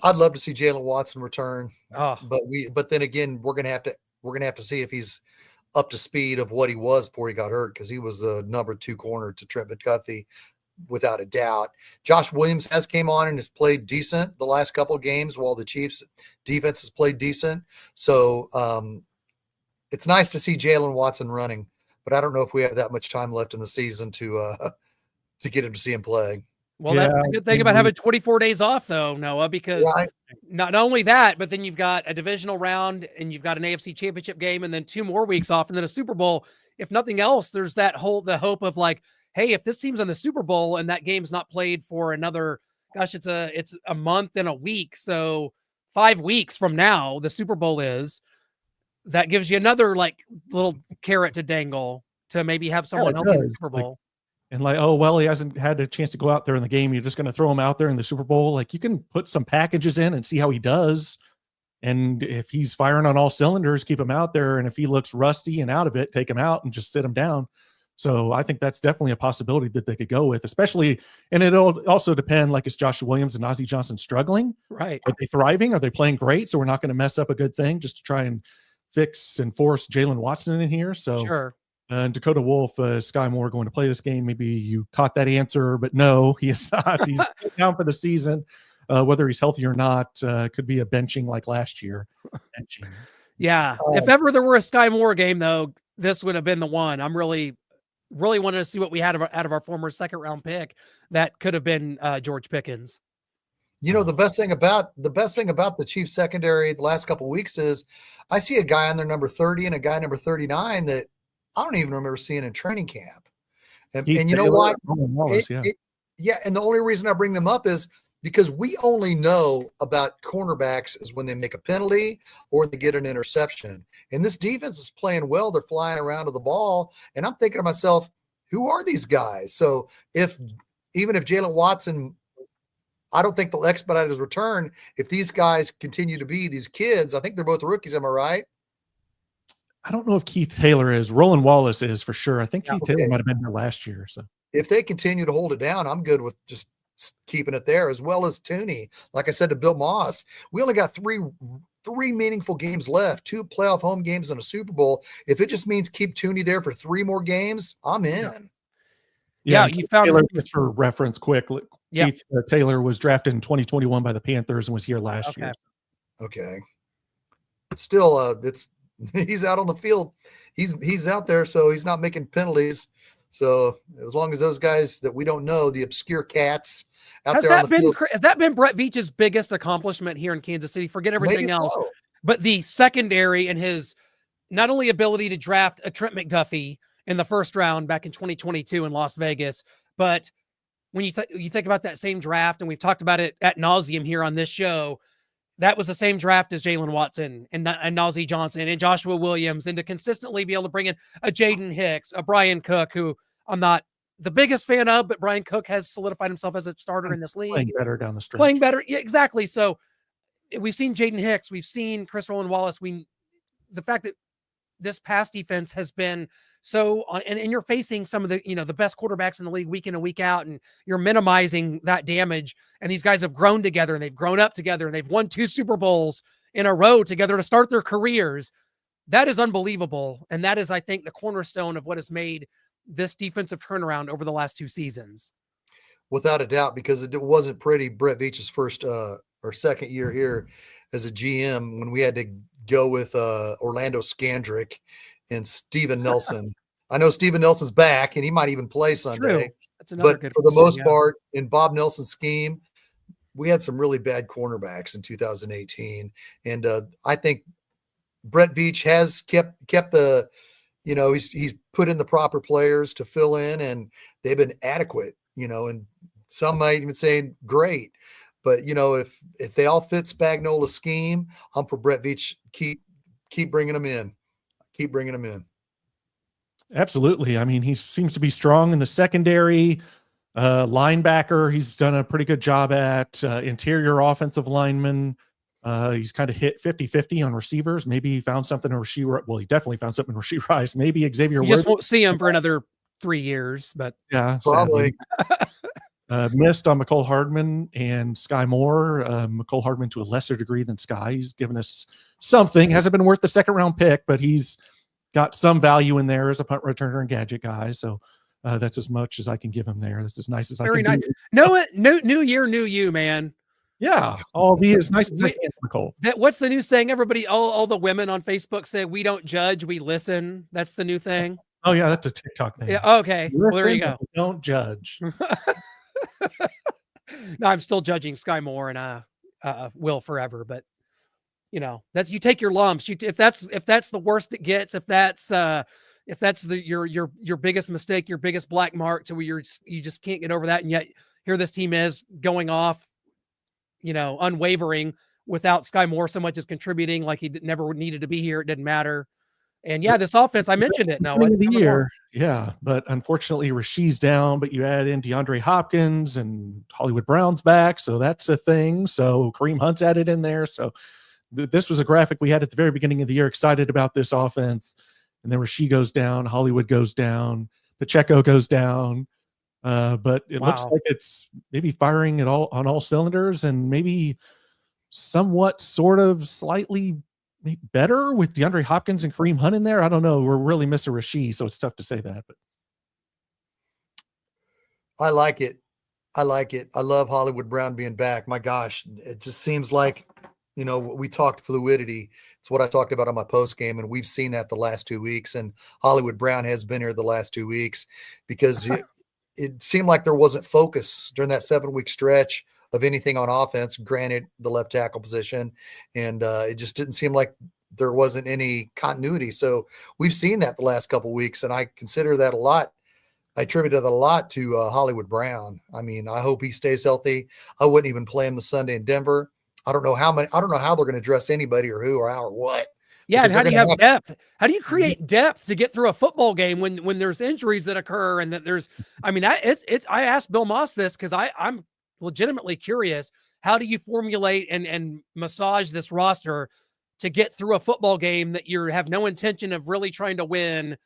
I'd love to see Jalen Watson return, Oh. but then again, we're gonna have to see if he's up to speed of what he was before he got hurt, because he was the number 2 corner to Trent McDuffie, without a doubt. Josh Williams has came on and has played decent the last couple of games, while the Chiefs defense has played decent. So it's nice to see Jalen Watson running, but I don't know if we have that much time left in the season to get him to see him play. Well, that's the good thing about having 24 days off, though, Noah, because not only that, but then you've got a divisional round and you've got an AFC championship game and then 2 more weeks off and then a Super Bowl. If nothing else, there's the hope of like, hey, if this team's in the Super Bowl and that game's not played for another, it's a month and a week. So 5 weeks from now, the Super Bowl is, that gives you another like little carrot to dangle to maybe have someone else in the Super Bowl. And like, oh, well, he hasn't had a chance to go out there in the game. You're just going to throw him out there in the Super Bowl. Like, you can put some packages in and see how he does. And if he's firing on all cylinders, keep him out there. And if he looks rusty and out of it, take him out and just sit him down. So I think that's definitely a possibility that they could go with, especially, and it'll also depend, like, is Joshua Williams and Ozzie Johnson struggling? Right. Are they thriving? Are they playing great? So we're not going to mess up a good thing just to try and fix and force Jalen Watson in here. So sure. And Dakota Wolf, Sky Moore going to play this game. Maybe you caught that answer, but no, he is not. He's down for the season. Whether he's healthy or not, could be a benching like last year. Yeah. If ever there were a Sky Moore game, though, this would have been the one. I'm really wanted to see what we had out of our former second round pick. That could have been George Pickens. You know, the best thing about the Chiefs secondary the last couple of weeks is I see a guy on their number 30 and a guy number 39 that I don't even remember seeing in training camp. And you know what? Wallace, Yeah. And the only reason I bring them up is because we only know about cornerbacks is when they make a penalty or they get an interception. And this defense is playing well. They're flying around to the ball. And I'm thinking to myself, who are these guys? So even if Jalen Watson, I don't think they'll expedite his return. If these guys continue to be these kids, I think they're both rookies. Am I right? I don't know if Keith Taylor is. Roland Wallace is for sure. I think Keith Taylor might have been there last year. So if they continue to hold it down, I'm good with just keeping it there, as well as Tooney. Like I said to Bill Maas, we only got three meaningful games left, 2 playoff home games and a Super Bowl. If it just means keep Tooney there for 3 more games, I'm in. Yeah, you found Taylor, just for reference quick. Yeah. Keith Taylor was drafted in 2021 by the Panthers and was here last year. Okay. Still, he's out on the field. He's out there, so he's not making penalties. So as long as those guys that we don't know, the obscure cats out there on the field. Has that been Brett Veach's biggest accomplishment here in Kansas City? Forget everything else. So. But the secondary and his not only ability to draft a Trent McDuffie in the first round back in 2022 in Las Vegas, but when you think about that same draft, and we've talked about it ad nauseum here on this show, that was the same draft as Jalen Watson and Najee Johnson and Joshua Williams, and to consistently be able to bring in a Jaden Hicks, a Brian Cook, who I'm not the biggest fan of, but Brian Cook has solidified himself as a starter in this league. Playing better down the stretch. Playing better. Yeah, exactly. So we've seen Jaden Hicks. We've seen Chris Roland Wallace. The fact that this pass defense has been so on, and you're facing some of the, the best quarterbacks in the league week in and week out, and you're minimizing that damage. And these guys have grown together and they've grown up together and they've won 2 Super Bowls in a row together to start their careers. That is unbelievable. And that is, I think, the cornerstone of what has made this defensive turnaround over the last 2 seasons. Without a doubt, because it wasn't pretty Brett Veach's first or second year here as a GM when we had to go with Orlando Scandrick and Steven Nelson. I know Steven Nelson's back and he might even play Sunday. That's another but good for the most part, in Bob Nelson's scheme, we had some really bad cornerbacks in 2018. And I think Brett Veach has kept the, he's put in the proper players to fill in, and they've been adequate, and some might even say great. But, if they all fit Spagnola's scheme, I'm for Brett Veach. Keep bringing them in. Keep bringing them in. Absolutely. I mean, he seems to be strong in the secondary. Linebacker, he's done a pretty good job at. Interior offensive lineman. He's kind of hit 50-50 on receivers. Maybe he found something in Rasheed. Well, he definitely found something in Rasheed Rice. Maybe Xavier You just won't see him for another 3 years, but yeah, probably. Missed on McCole Hardman and Sky Moore. McCole Hardman to a lesser degree than Sky. He's given us something. Hasn't been worth the second round pick, but he's got some value in there as a punt returner and gadget guy. So that's as much as I can give him there. That's as nice as I can. Very nice. No, new year, new you, man. Yeah, I'll be as nice as I can, McCole. What's the new saying? Everybody, all the women on Facebook say, "We don't judge, we listen." That's the new thing. Oh yeah, that's a TikTok thing. Yeah. Okay. Well, there you go. Don't judge. No, I'm still judging Sky Moore and Will forever, but that's, you take your lumps. If that's the worst it gets, if that's your biggest mistake, your biggest black mark to where you just can't get over that, and yet here this team is going off, unwavering without Sky Moore so much as contributing like he never needed to be here. It didn't matter. And yeah, this offense, I mentioned it now. The year, yeah, but unfortunately Rasheed's down, but you add in DeAndre Hopkins and Hollywood Brown's back, so that's a thing. So Kareem Hunt's added in there. So this was a graphic we had at the very beginning of the year, excited about this offense. And then Rasheed goes down, Hollywood goes down, Pacheco goes down. But it looks like it's maybe firing it all on all cylinders, and maybe somewhat sort of slightly better with DeAndre Hopkins and Kareem Hunt in there. I don't know. We're really missing Rasheed, so it's tough to say that. But I like it. I love Hollywood Brown being back. My gosh, it just seems like we talked fluidity. It's what I talked about on my post game, and we've seen that the last 2 weeks. And Hollywood Brown has been here the last 2 weeks because it seemed like there wasn't focus during that 7-week stretch of anything on offense. Granted, the left tackle position, and it just didn't seem like there wasn't any continuity. So we've seen that the last couple of weeks, and I consider that a lot. I attribute that a lot to Hollywood Brown. I mean, I hope he stays healthy. I wouldn't even play him the Sunday in Denver. I don't know how they're going to dress anybody or who or how or what. Yeah, and how do you have depth? How do you create depth to get through a football game when there's injuries that occur and that there's? I mean, I asked Bill Maas this because I'm legitimately curious. How do you formulate and massage this roster to get through a football game that you have no intention of really trying to win,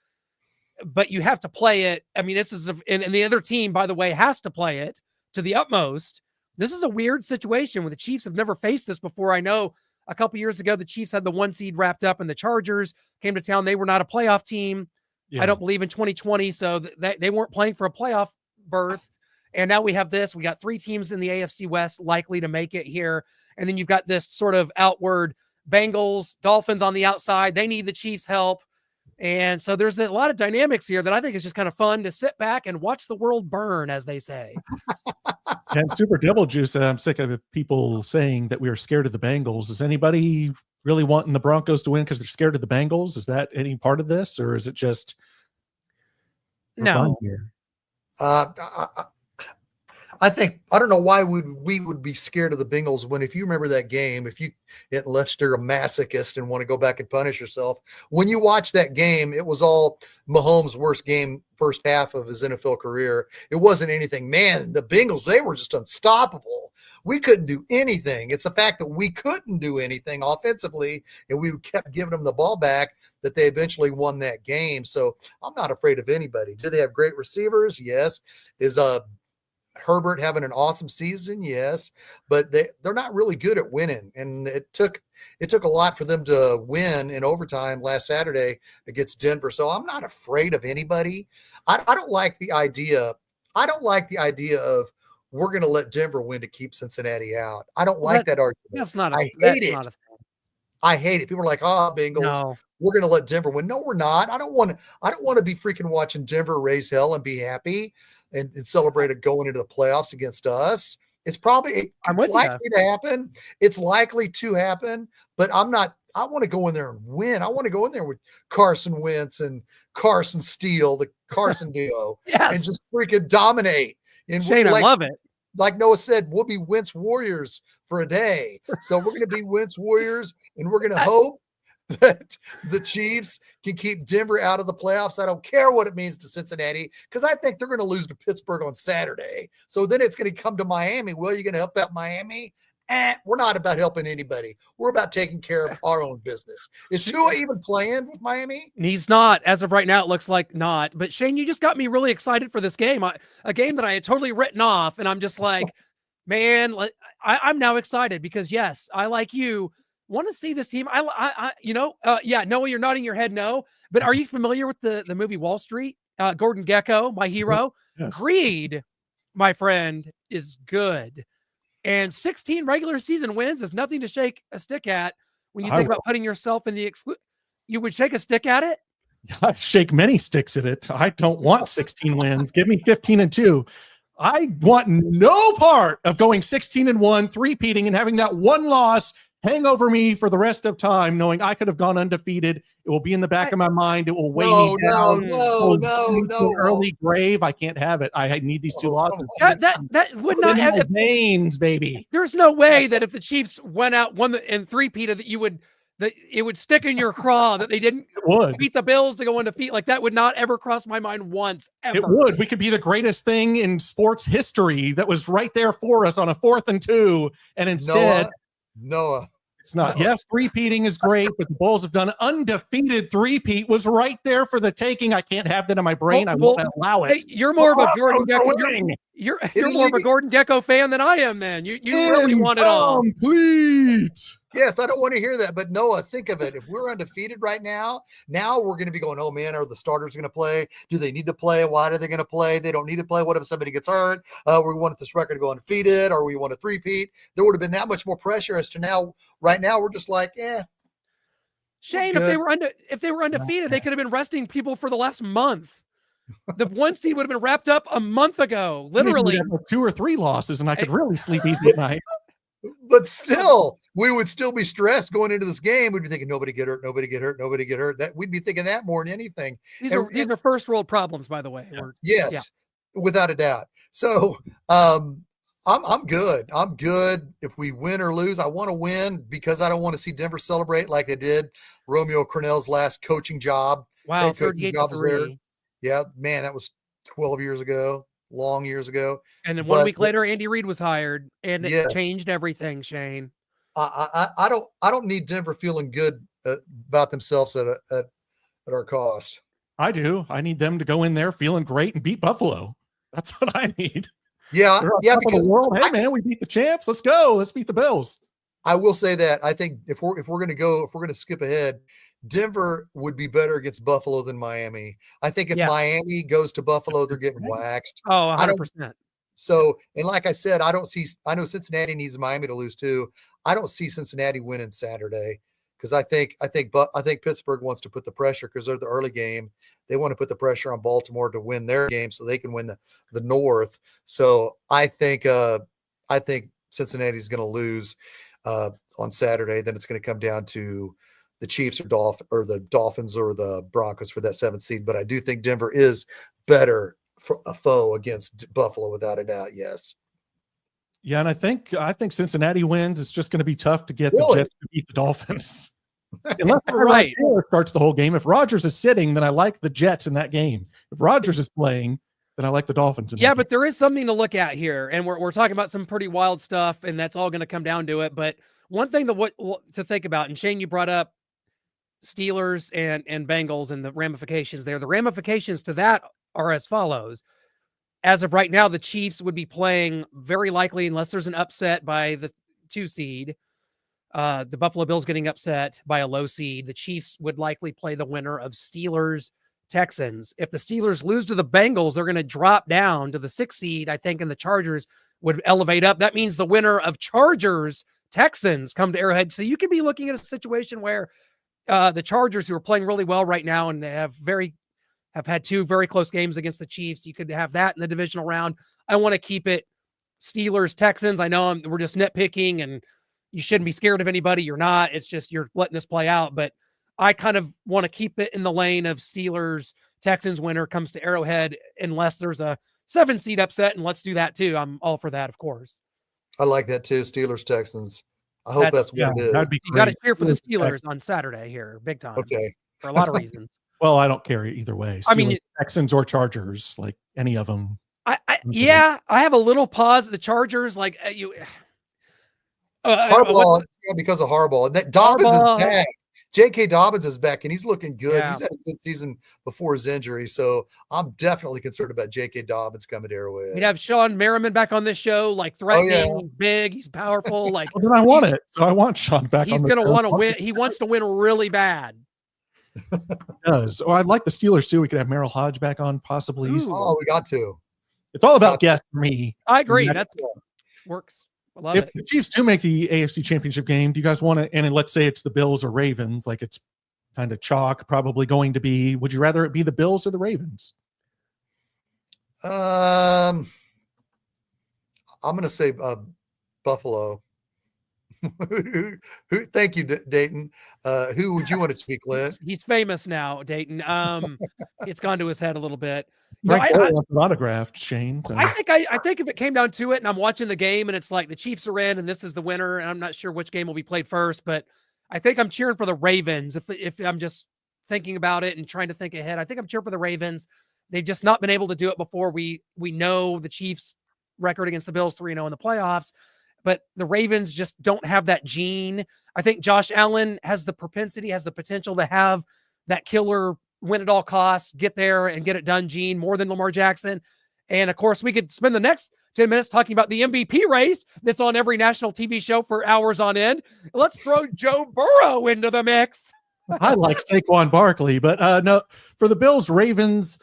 but you have to play it? I mean, this is and the other team, by the way, has to play it to the utmost. This is a weird situation where the Chiefs have never faced this before. I know a couple years ago, the Chiefs had the 1 seed wrapped up and the Chargers came to town. They were not a playoff team. Yeah. I don't believe in 2020. So they weren't playing for a playoff berth. And now we have this. We got 3 teams in the AFC West likely to make it here. And then you've got this sort of outward Bengals, Dolphins on the outside. They need the Chiefs' help. And so there's a lot of dynamics here that I think is just kind of fun to sit back and watch the world burn, as they say. And Super Double Juice, I'm sick of people saying that we are scared of the Bengals. Is anybody really wanting the Broncos to win because they're scared of the Bengals? Is that any part of this, or is it just no? I don't know why we would be scared of the Bengals when, if you remember that game, unless you're a masochist and want to go back and punish yourself, when you watch that game, it was all Mahomes' worst game, first half of his NFL career. It wasn't anything, man, the Bengals, they were just unstoppable. We couldn't do anything. It's the fact that we couldn't do anything offensively and we kept giving them the ball back that they eventually won that game. So I'm not afraid of anybody. Do they have great receivers? Yes. Is Herbert having an awesome season? Yes, but they're not really good at winning. And it took a lot for them to win in overtime last Saturday against Denver. So I'm not afraid of anybody. I don't like the idea. I don't like the idea of we're going to let Denver win to keep Cincinnati out. I don't like that argument. That's not. I hate it. I hate it. People are like, Bengals. No. We're going to let Denver win. No, we're not. I don't want to be freaking watching Denver raise hell and be happy and celebrate it going into the playoffs against us. It's likely to happen. It's likely to happen, but I'm not. I want to go in there and win. I want to go in there with Carson Wentz and Carson Steele, the Carson duo, yes, and just freaking dominate. And Shane, I love it. Like Noah said, we'll be Wentz Warriors for a day. So we're going to be Wentz Warriors, and we're going to hope that the Chiefs can keep Denver out of the playoffs. I don't care what it means to Cincinnati, because I think they're going to lose to Pittsburgh on Saturday. So then it's going to come to Miami. Well, you're going to help out Miami? We're not about helping anybody. We're about taking care of our own business. Is Tua even playing with Miami? He's not. As of right now, it looks like not. But Shane, you just got me really excited for this game. A game that I had totally written off. And I'm just like, man, I'm now excited because, yes, I, like you, want to see this team. Noah, you're nodding your head no. But are you familiar with the movie Wall Street? Gordon Gekko, my hero. Yes. Greed, my friend, is good. And 16 regular season wins is nothing to shake a stick at when you think about putting yourself in the You would shake a stick at it? I shake many sticks at it. I don't want 16 wins. Give me 15-2. I want no part of going 16-1, three-peating, and having that one loss hang over me for the rest of time, knowing I could have gone undefeated. It will be in the back of my mind. It will weigh me down. No. Early grave. I can't have it. I need these 2 losses. That would not have names, baby. There's no way that if the Chiefs went out, won and three-peated, that it would stick in your craw that they didn't beat the Bills to go undefeated. Like, that would not ever cross my mind once, ever. It would. We could be the greatest thing in sports history that was right there for us on a 4th and 2. And instead, Noah. It's not. Yes, three-peating is great, but the Bulls have done undefeated three-peat was right there for the taking. I can't have that in my brain. I won't allow it. Hey, you're more of a Gordon Gekko. You're more of a Gordon Gekko fan than I am. Then you really want it all. Complete. Yes, I don't want to hear that. But Noah, think of it. If we're undefeated right now we're going to be going, oh man, are the starters going to play? Do they need to play? Why are they going to play? They don't need to play. What if somebody gets hurt? We wanted this record to go undefeated, or we want a three-peat. There would have been that much more pressure as to now. Right now, we're just like, Shane, if they were undefeated, they could have been resting people for the last month. The 1 seed would have been wrapped up a month ago, literally. Like 2 or 3 losses, and I could really sleep easy at night. But still, we would still be stressed going into this game. We'd be thinking, nobody get hurt, nobody get hurt, nobody get hurt. That we'd be thinking that more than anything. These are first world problems, by the way. Yes, without a doubt. So I'm good. I'm good. If we win or lose, I want to win because I don't want to see Denver celebrate like they did Romeo Cornell's last coaching job. Wow, 38-3. Yeah, man, that was 12 years ago. Long years ago. And then 1 week later, Andy Reid was hired, and it changed everything, Shane. I don't need Denver feeling good about themselves at our cost. I do. I need them to go in there feeling great and beat Buffalo. That's what I need. Yeah, because hey man, we beat the champs. Let's go. Let's beat the Bills. I will say that I think if we're going to skip ahead, Denver would be better against Buffalo than Miami. I think if Miami goes to Buffalo, they're getting waxed. Oh, 100%. So, and like I said, I know Cincinnati needs Miami to lose too. I don't see Cincinnati winning Saturday because I think Pittsburgh wants to put the pressure because they're the early game. They want to put the pressure on Baltimore to win their game so they can win the North. So I think Cincinnati's going to lose on Saturday. Then it's going to come down to the Chiefs or the Dolphins or the Broncos for that 7th seed. But I do think Denver is better for a foe against Buffalo without a doubt. Yes. Yeah. And I think Cincinnati wins. It's just going to be tough to get the Jets to beat the Dolphins. Unless Taylor starts the whole game. If Rodgers is sitting, then I like the Jets in that game. If Rodgers is playing, then I like the Dolphins. But there is something to look at here. And we're talking about some pretty wild stuff, and that's all going to come down to it. But one thing to think about, and Shane, you brought up Steelers and Bengals and the ramifications there. The ramifications to that are as follows. As of right now, the Chiefs would be playing very likely, unless there's an upset by the 2 seed, the Buffalo Bills getting upset by a low seed. The Chiefs would likely play the winner of Steelers Texans. If the Steelers lose to the Bengals, they're going to drop down to the 6th seed, I think, and the Chargers would elevate up. That means the winner of Chargers Texans come to Arrowhead. So you could be looking at a situation where the Chargers, who are playing really well right now and they have had 2 very close games against the Chiefs, you could have that in the divisional round. I want to keep it Steelers Texans. I know we're just nitpicking, and you shouldn't be scared of anybody. You're not. It's just you're letting this play out. But I kind of want to keep it in the lane of Steelers Texans winner comes to Arrowhead, unless there's a 7 seed upset, and let's do that too. I'm all for that, of course. I like that too. Steelers Texans. I hope that's what it is. You got to cheer for the Steelers on Saturday here, big time. Okay, for a lot of reasons. Well, I don't care either way. Steelers, Texans or Chargers, like any of them. I have a little pause at the Chargers, like Harbaugh, because of Harbaugh. And that Dobbins is back. J.K. Dobbins is back, and he's looking good. Yeah. He's had a good season before his injury, so I'm definitely concerned about J.K. Dobbins coming to Arrowhead. We'd have Sean Merriman back on this show, like threatening, he's big, he's powerful. Like, well, then I want it, so I want Sean back. He's going to want to win. He wants to win really bad. He does. Oh, I'd like the Steelers too. We could have Merrill Hodge back on, possibly. Oh, we got to. It's all about guess for me. I agree. That's works. If the Chiefs do make the AFC Championship game, do you guys want to? And let's say it's the Bills or Ravens, like it's kind of chalk, probably going to be. Would you rather it be the Bills or the Ravens? I'm going to say Buffalo. Who? Thank you, Dayton. Who would you want it to be, Clint? He's famous now, Dayton. It's gone to his head a little bit. Frank wants an autographed, Shane. So. I think if it came down to it, and I'm watching the game, and it's like the Chiefs are in, and this is the winner, and I'm not sure which game will be played first, but I think I'm cheering for the Ravens. If I'm just thinking about it and trying to think ahead, I think I'm cheering for the Ravens. They've just not been able to do it before. We know the Chiefs' record against the Bills 3-0 in the playoffs. But the Ravens just don't have that gene. I think Josh Allen has the potential to have that killer win at all costs, get there and get it done gene more than Lamar Jackson. And of course, we could spend the next 10 minutes talking about the MVP race that's on every national TV show for hours on end. Let's throw Joe Burrow into the mix. I like Saquon Barkley, but no, for the Bills Ravens,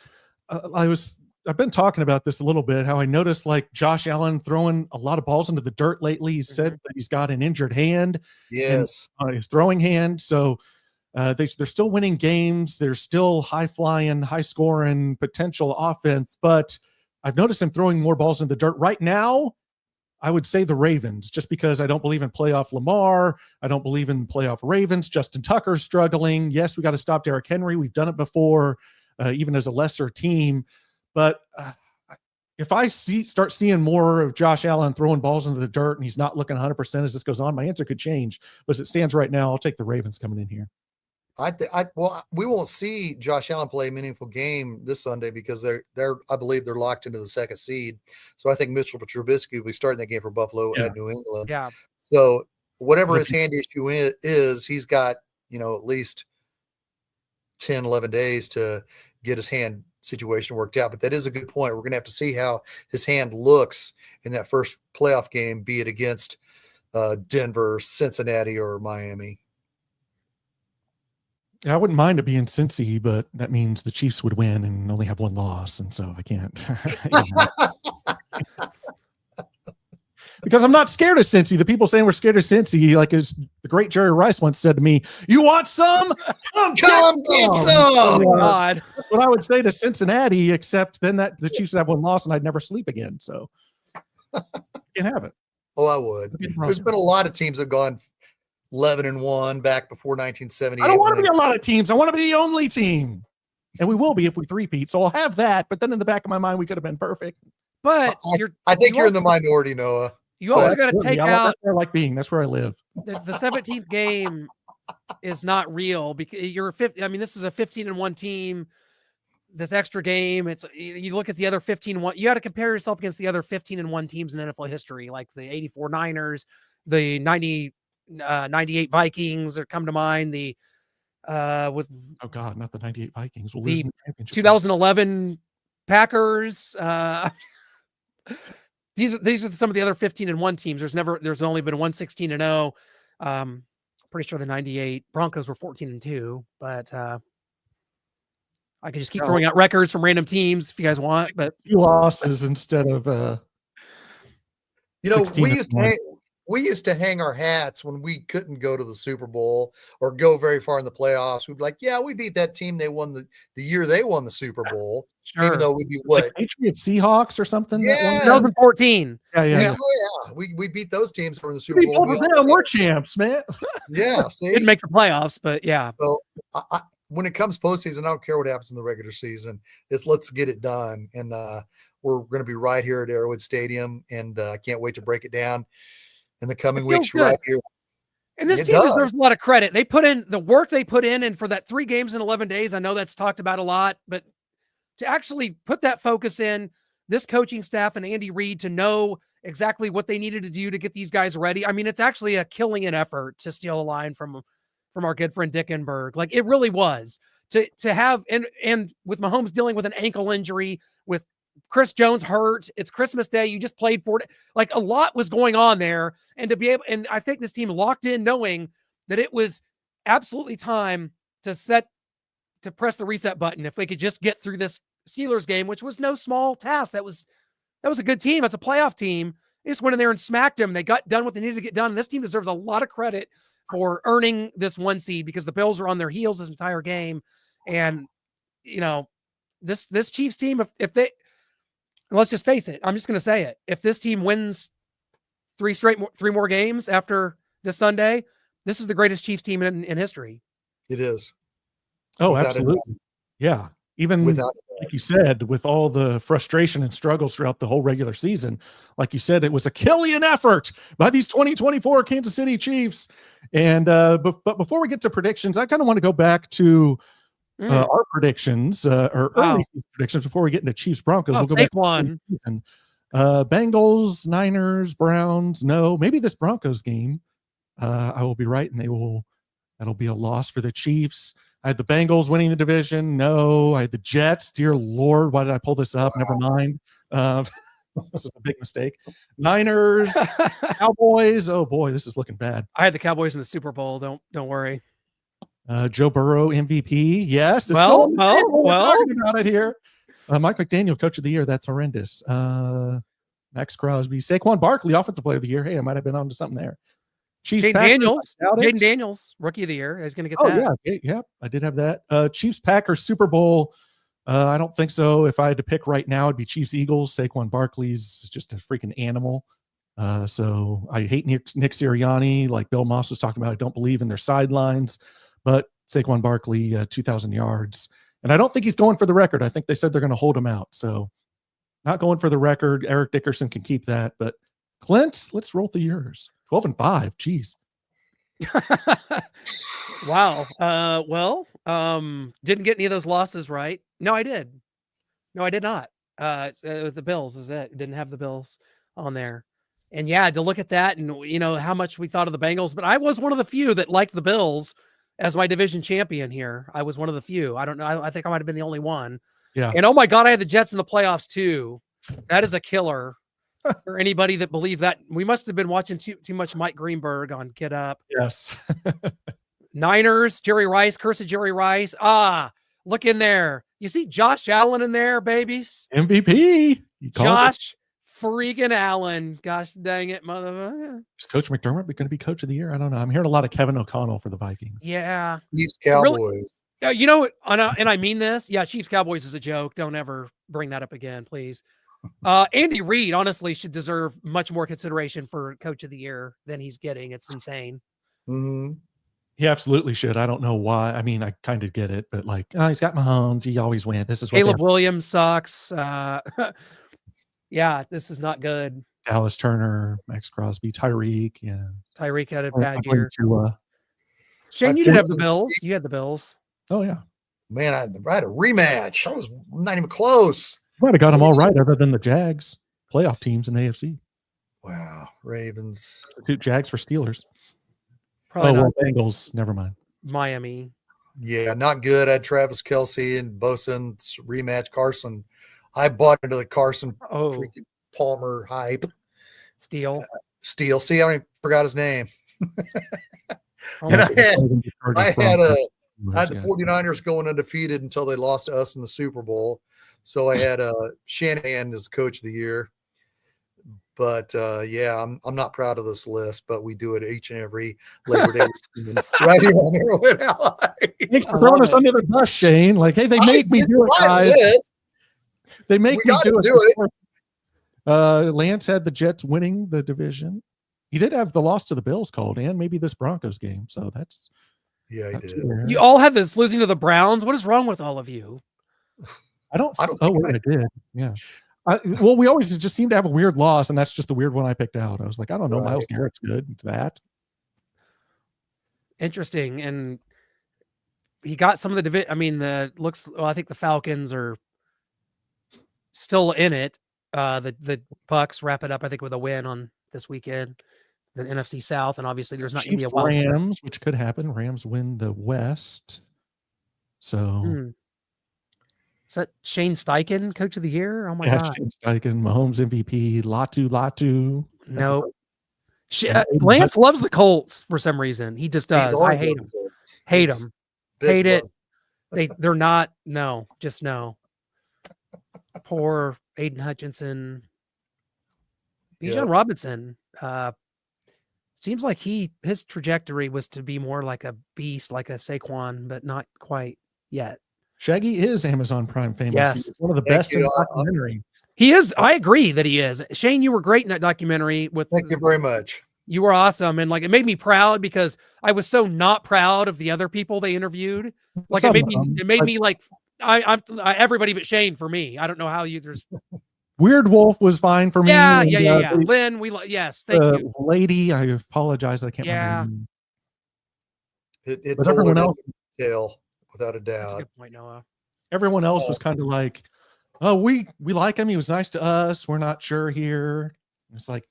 I've been talking about this a little bit, how I noticed like Josh Allen throwing a lot of balls into the dirt lately. He said that he's got an injured hand. Yes. His throwing hand. So they're still winning games. They're still high flying, high scoring potential offense, but I've noticed him throwing more balls in the dirt right now. I would say the Ravens, just because I don't believe in playoff Lamar. I don't believe in playoff Ravens. Justin Tucker's struggling. Yes, we got to stop Derrick Henry. We've done it before, even as a lesser team. But if I start seeing more of Josh Allen throwing balls into the dirt and he's not looking 100% as this goes on, my answer could change. But as it stands right now, I'll take the Ravens coming in here. Well, we won't see Josh Allen play a meaningful game this Sunday because I believe they're locked into the second seed. So I think Mitchell Trubisky will be starting that game for Buffalo at New England. Yeah. So whatever his hand issue is, he's got, at least 10, 11 days to get his hand situation worked out. But that is a good point. We're going to have to see how his hand looks in that first playoff game, be it against Denver, Cincinnati, or Miami. Yeah, I wouldn't mind it being Cincy, but that means the Chiefs would win and only have one loss, and so I can't. Because I'm not scared of Cincy. The people saying we're scared of Cincy, like as the great Jerry Rice once said to me, "You want some? Come get some." Oh God, that's what I would say to Cincinnati. Except then that the Chiefs would have one loss, and I'd never sleep again. So can't have it. Oh, I would. There's been a lot of teams that have gone 11-1 back before 1978. I don't want to be a lot of teams. I want to be the only team. And we will be if we three-peat. So I'll have that. But then in the back of my mind, we could have been perfect. But I think you're in the minority, Noah. You also got to take out. That's where I like being. That's where I live. The 17th game is not real because you're 50. I mean, this is a 15-1 team. This extra game, you look at the other 15-1. You got to compare yourself against the other 15-1 teams in NFL history, like the 84 Niners, the 98 Vikings that come to mind. The with oh God, not the 98 Vikings. We'll the lose in the championship. 2011 Packers. These are some of the other 15-1 teams. There's only been one 16-0. Pretty sure the 98 Broncos were 14-2, but I could just keep throwing out records from random teams if you guys want. But 2 losses instead of we used to hang our hats when we couldn't go to the Super Bowl or go very far in the playoffs. We'd be like, yeah, we beat that team. They won the year they won the Super Bowl. Sure. Even though we'd be what? Like Patriots, Seahawks or something? Yeah. 2014. Yeah. Oh, yeah. We beat those teams for the Super Bowl. We're champs, man. Yeah. See? Didn't make the playoffs, but yeah. So when it comes postseason, I don't care what happens in the regular season. Let's get it done. And we're going to be right here at Arrowhead Stadium. And I can't wait to break it down in the coming weeks right here. And this team deserves a lot of credit. They put in the work they put in, and for that 3 games in 11 days, I know that's talked about a lot, but to actually put that focus in, this coaching staff and Andy Reid to know exactly what they needed to do to get these guys ready. I mean, it's actually a killing an effort, to steal a line from our good friend Dickenberg. Like, it really was to have, and with Mahomes dealing with an ankle injury, with Chris Jones hurt, it's Christmas Day, you just played for it. Like, a lot was going on there, and to be able, and I think this team locked in knowing that it was absolutely time to press the reset button. If they could just get through this Steelers game, which was no small task. That was a good team. That's a playoff team. They just went in there and smacked them. They got done what they needed to get done. And this team deserves a lot of credit for earning this 1 seed, because the Bills are on their heels this entire game. And, this Chiefs team, if they, let's just face it, I'm just going to say it. If this team wins 3 more games after this Sunday, this is the greatest Chiefs team in history. It is. Oh, absolutely. Yeah. Even like you said, with all the frustration and struggles throughout the whole regular season, like you said, it was a Killian effort by these 2024 Kansas City Chiefs. And but before we get to predictions, I kind of want to go back to our predictions or early predictions before we get into Chiefs Broncos. We'll go take back one. Bengals, Niners, Browns. No, maybe this Broncos game. I will be right, and that'll be a loss for the Chiefs. I had the Bengals winning the division. No, I had the Jets. Dear Lord, why did I pull this up? Never mind. This is a big mistake. Niners, Cowboys. Oh boy, this is looking bad. I had the Cowboys in the Super Bowl. Don't worry. Joe Burrow MVP. Yes. We're Well, talking about it here. Mike McDaniel, Coach of the Year. That's horrendous. Max Crosby, Saquon Barkley, Offensive Player of the Year. Hey, I might have been onto something there. Jaden Daniels, Rookie of the Year. Is going to get that. Yeah, I did have that. Chiefs Packers Super Bowl. I don't think so. If I had to pick right now, it'd be Chiefs Eagles. Saquon Barkley's just a freaking animal. So I hate Nick Sirianni, like Bill Maas was talking about. I don't believe in their sidelines, but Saquon Barkley, 2,000 yards. And I don't think he's going for the record. I think they said they're going to hold him out. So not going for the record. Eric Dickerson can keep that. But Clint, let's roll through yours. 12-5. Jeez. Wow. Didn't get any of those losses right. No, I did. No, I did not. It was the Bills is it. Didn't have the Bills on there. And yeah, to look at that and how much we thought of the Bengals, but I was one of the few that liked the Bills as my division champion here. I was one of the few. I don't know. I think I might have been the only one. Yeah. And oh my God, I had the Jets in the playoffs too. That is a killer for anybody that believed that. We must have been watching too much Mike Greenberg on Get Up. Yes. Niners, Jerry Rice, curse of Jerry Rice. Look in there. You see Josh Allen in there, babies? MVP. Josh freaking Allen. Gosh dang it, motherfucker. Is Coach McDermott going to be Coach of the Year? I don't know. I'm hearing a lot of Kevin O'Connell for the Vikings. Yeah. Chiefs Cowboys. Really, and I mean this. Yeah, Chiefs Cowboys is a joke. Don't ever bring that up again, please. Andy Reid honestly should deserve much more consideration for Coach of the Year than he's getting. It's insane. Mm-hmm. He absolutely should. I don't know why. I mean, I kind of get it, but he's got Mahomes. He always wins. This is what Caleb Williams sucks. Yeah, this is not good. Dallas Turner, Max Crosby, Tyreek. Yeah, Tyreek had a bad year. Shane, you did have the Bills. You had the Bills. Oh yeah, man, I had a rematch. I was not even close. Might have got them all right, other than the Jags playoff teams in the AFC. Wow, Ravens. Substitute Jags for Steelers. Probably Bengals. Never mind. Miami. Yeah, not good. I had Travis Kelce and Bosa's rematch. Carson. I bought into the Carson freaking Palmer hype. Steele. See, I forgot his name. And I had the 49ers going undefeated until they lost to us in the Super Bowl. So I had Shanahan as Coach of the Year. But yeah, I'm not proud of this list, but we do it each and every Labor Day right here on Arrowhead Ally. Thanks for throwing us under the bus, Shane. Like, hey, they made me do it, guys. They make me do it. Lance had the Jets winning the division. He did have the loss to the Bills called, and maybe this Broncos game. So that's he did. You all had this losing to the Browns. What is wrong with all of you? I don't. I did. Yeah. Well, we always just seem to have a weird loss, and that's just the weird one I picked out. I was like, I don't know. Right. Myles Garrett's good. That interesting, and he got some of the division. I mean, I think the Falcons are still in it. The Bucks wrap it up, I think, with a win on this weekend. The NFC South, and obviously there's not going to be a wild Rams, which could happen. Rams win the West, so. Is that Shane Steichen, Coach of the Year? Oh my God! Shane Steichen, Mahomes MVP, Latu. No, Lance loves the Colts for some reason. He just does. I hate him. Hate him. Hate it. They're not. No, just no. Poor Aiden Hutchinson. Bijan Robinson. Seems like his trajectory was to be more like a beast, like a Saquon, but not quite yet. Shaggy is Amazon Prime famous. Yes. He's one of the best in the documentary. He is. I agree that he is. Shane, you were great in that documentary. Thank you very much. You were awesome. And it made me proud because I was so not proud of the other people they interviewed. Like it made me like I'm everybody but Shane for me. I don't know how there's Weird Wolf was fine for me. Yeah. Lynn, yes. Thank you. Lady, I apologize. I can't remember. It told everyone else detail. Without a doubt. That's a good point, Noah. Everyone else was kind of like, oh, we like him. He was nice to us. We're not sure here. It's like,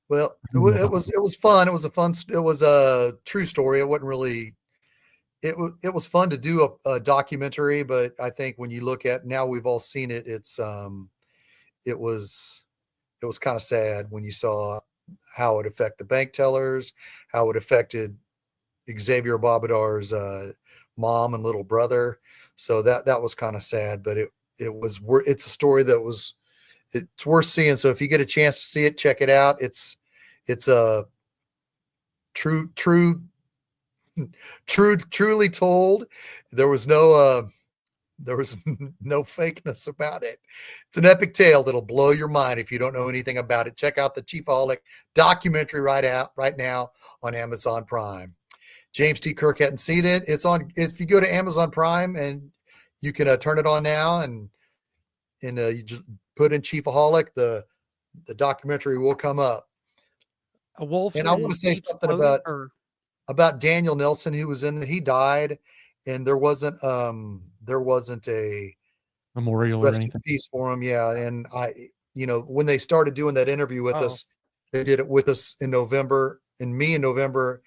well, it was fun. It was a true story. It wasn't really. It was fun to do a documentary, but I think when you look at now, we've all seen it. It's it was kind of sad when you saw how it affected the bank tellers, how it affected Xavier Bobadar's mom and little brother. So that was kind of sad, but it's a story that it's worth seeing. So if you get a chance to see it, check it out. It's a truly told. There was no fakeness about it. It's an epic tale that'll blow your mind if you don't know anything about it. Check out the Chiefaholic documentary right now on Amazon Prime. James T. Kirk hadn't seen it. It's on. If you go to Amazon Prime and you can turn it on now, and you just put in Chiefaholic, the documentary will come up. A wolf. And I want to say something about Daniel Nelson, who was in it. He died, and there wasn't a memorial or rest in anything. peace for him. Yeah, and when they started doing that interview with us, they did it with us in November, and me in November,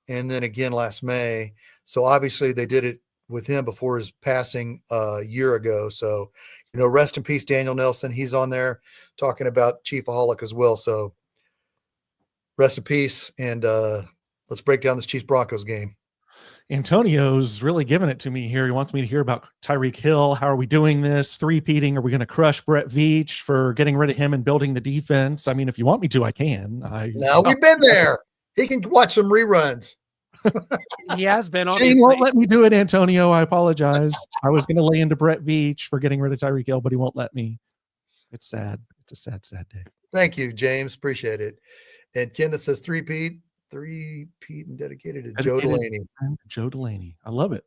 and then again last May. So obviously they did it with him before his passing a year ago. So, rest in peace, Daniel Nelson. He's on there talking about Chiefaholic as well. So rest in peace. And let's break down this Chiefs Broncos game. Antonio's really giving it to me here. He wants me to hear about Tyreek Hill. How are we doing this? Three-peating? Are we going to crush Brett Veach for getting rid of him and building the defense? I mean, if you want me to, I can. No, we've been there. He can watch some reruns. He has been on. Shane won't let me do it, Antonio. I apologize. I was going to lay into Brett Veach for getting rid of Tyreek Hill, but he won't let me. It's sad. It's a sad, sad day. Thank you, James. Appreciate it. And Kenneth says three-peat and dedicated to Joe Delaney. Joe Delaney. I love it.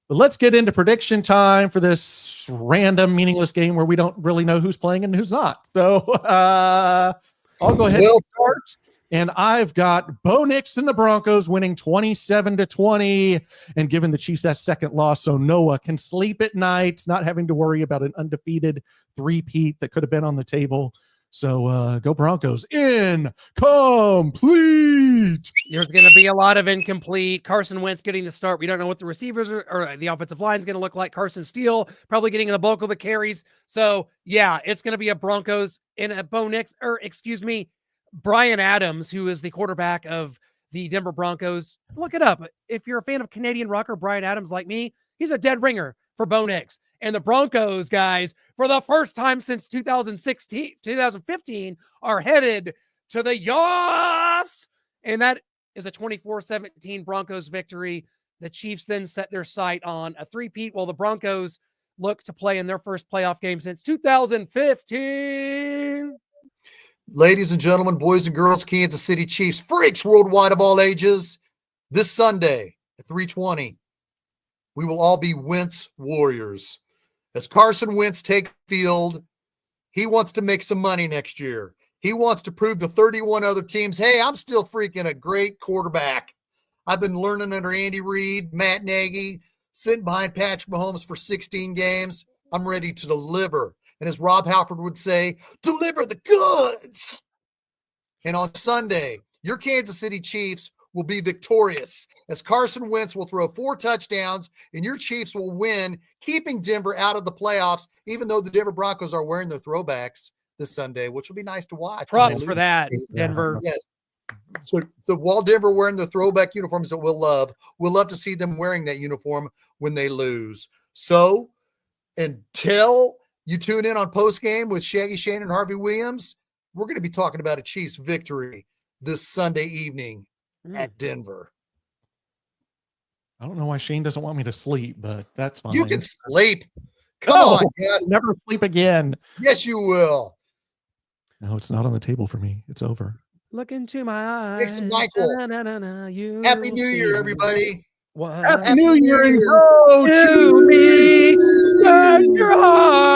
But let's get into prediction time for this random, meaningless game where we don't really know who's playing and who's not. So I'll go ahead and start. And I've got Bo Nix and the Broncos winning 27-20 and giving the Chiefs that second loss so Noah can sleep at night, not having to worry about an undefeated three-peat that could have been on the table. So go Broncos. Incomplete. There's going to be a lot of incomplete. Carson Wentz getting the start. We don't know what the receivers or the offensive line is going to look like. Carson Steele probably getting the bulk of the carries. So, yeah, it's going to be a Broncos and a Bo Nix, Brian Adams, who is the quarterback of the Denver Broncos. Look it up. If you're a fan of Canadian rocker, Brian Adams, like me, he's a dead ringer for Bo Nix. And the Broncos, guys, for the first time since 2015, are headed to the playoffs. And that is a 24-17 Broncos victory. The Chiefs then set their sight on a three-peat while the Broncos look to play in their first playoff game since 2015. Ladies and gentlemen, boys and girls, Kansas City Chiefs, freaks worldwide of all ages, this Sunday at 3:20, we will all be Wentz warriors. As Carson Wentz takes field, he wants to make some money next year. He wants to prove to 31 other teams, hey, I'm still freaking a great quarterback. I've been learning under Andy Reid, Matt Nagy, sitting behind Patrick Mahomes for 16 games. I'm ready to deliver. And as Rob Halford would say, deliver the goods. And on Sunday, your Kansas City Chiefs will be victorious as Carson Wentz will throw 4 touchdowns and your Chiefs will win, keeping Denver out of the playoffs, even though the Denver Broncos are wearing their throwbacks this Sunday, which will be nice to watch. Props for that, Denver. Yes. So while Denver wearing the throwback uniforms that we'll love to see them wearing that uniform when they lose. So until you tune in on postgame with Shaggy Shane and Harvey Williams, we're going to be talking about a Chiefs victory this Sunday evening at Denver. I don't know why Shane doesn't want me to sleep, but that's fine. You can sleep. Come on, guys. Never sleep again. Yes, you will. No, it's not on the table for me. It's over. Look into my eyes. Make some Michael. Happy New Year, everybody. What? Happy New Year and go to me, your heart.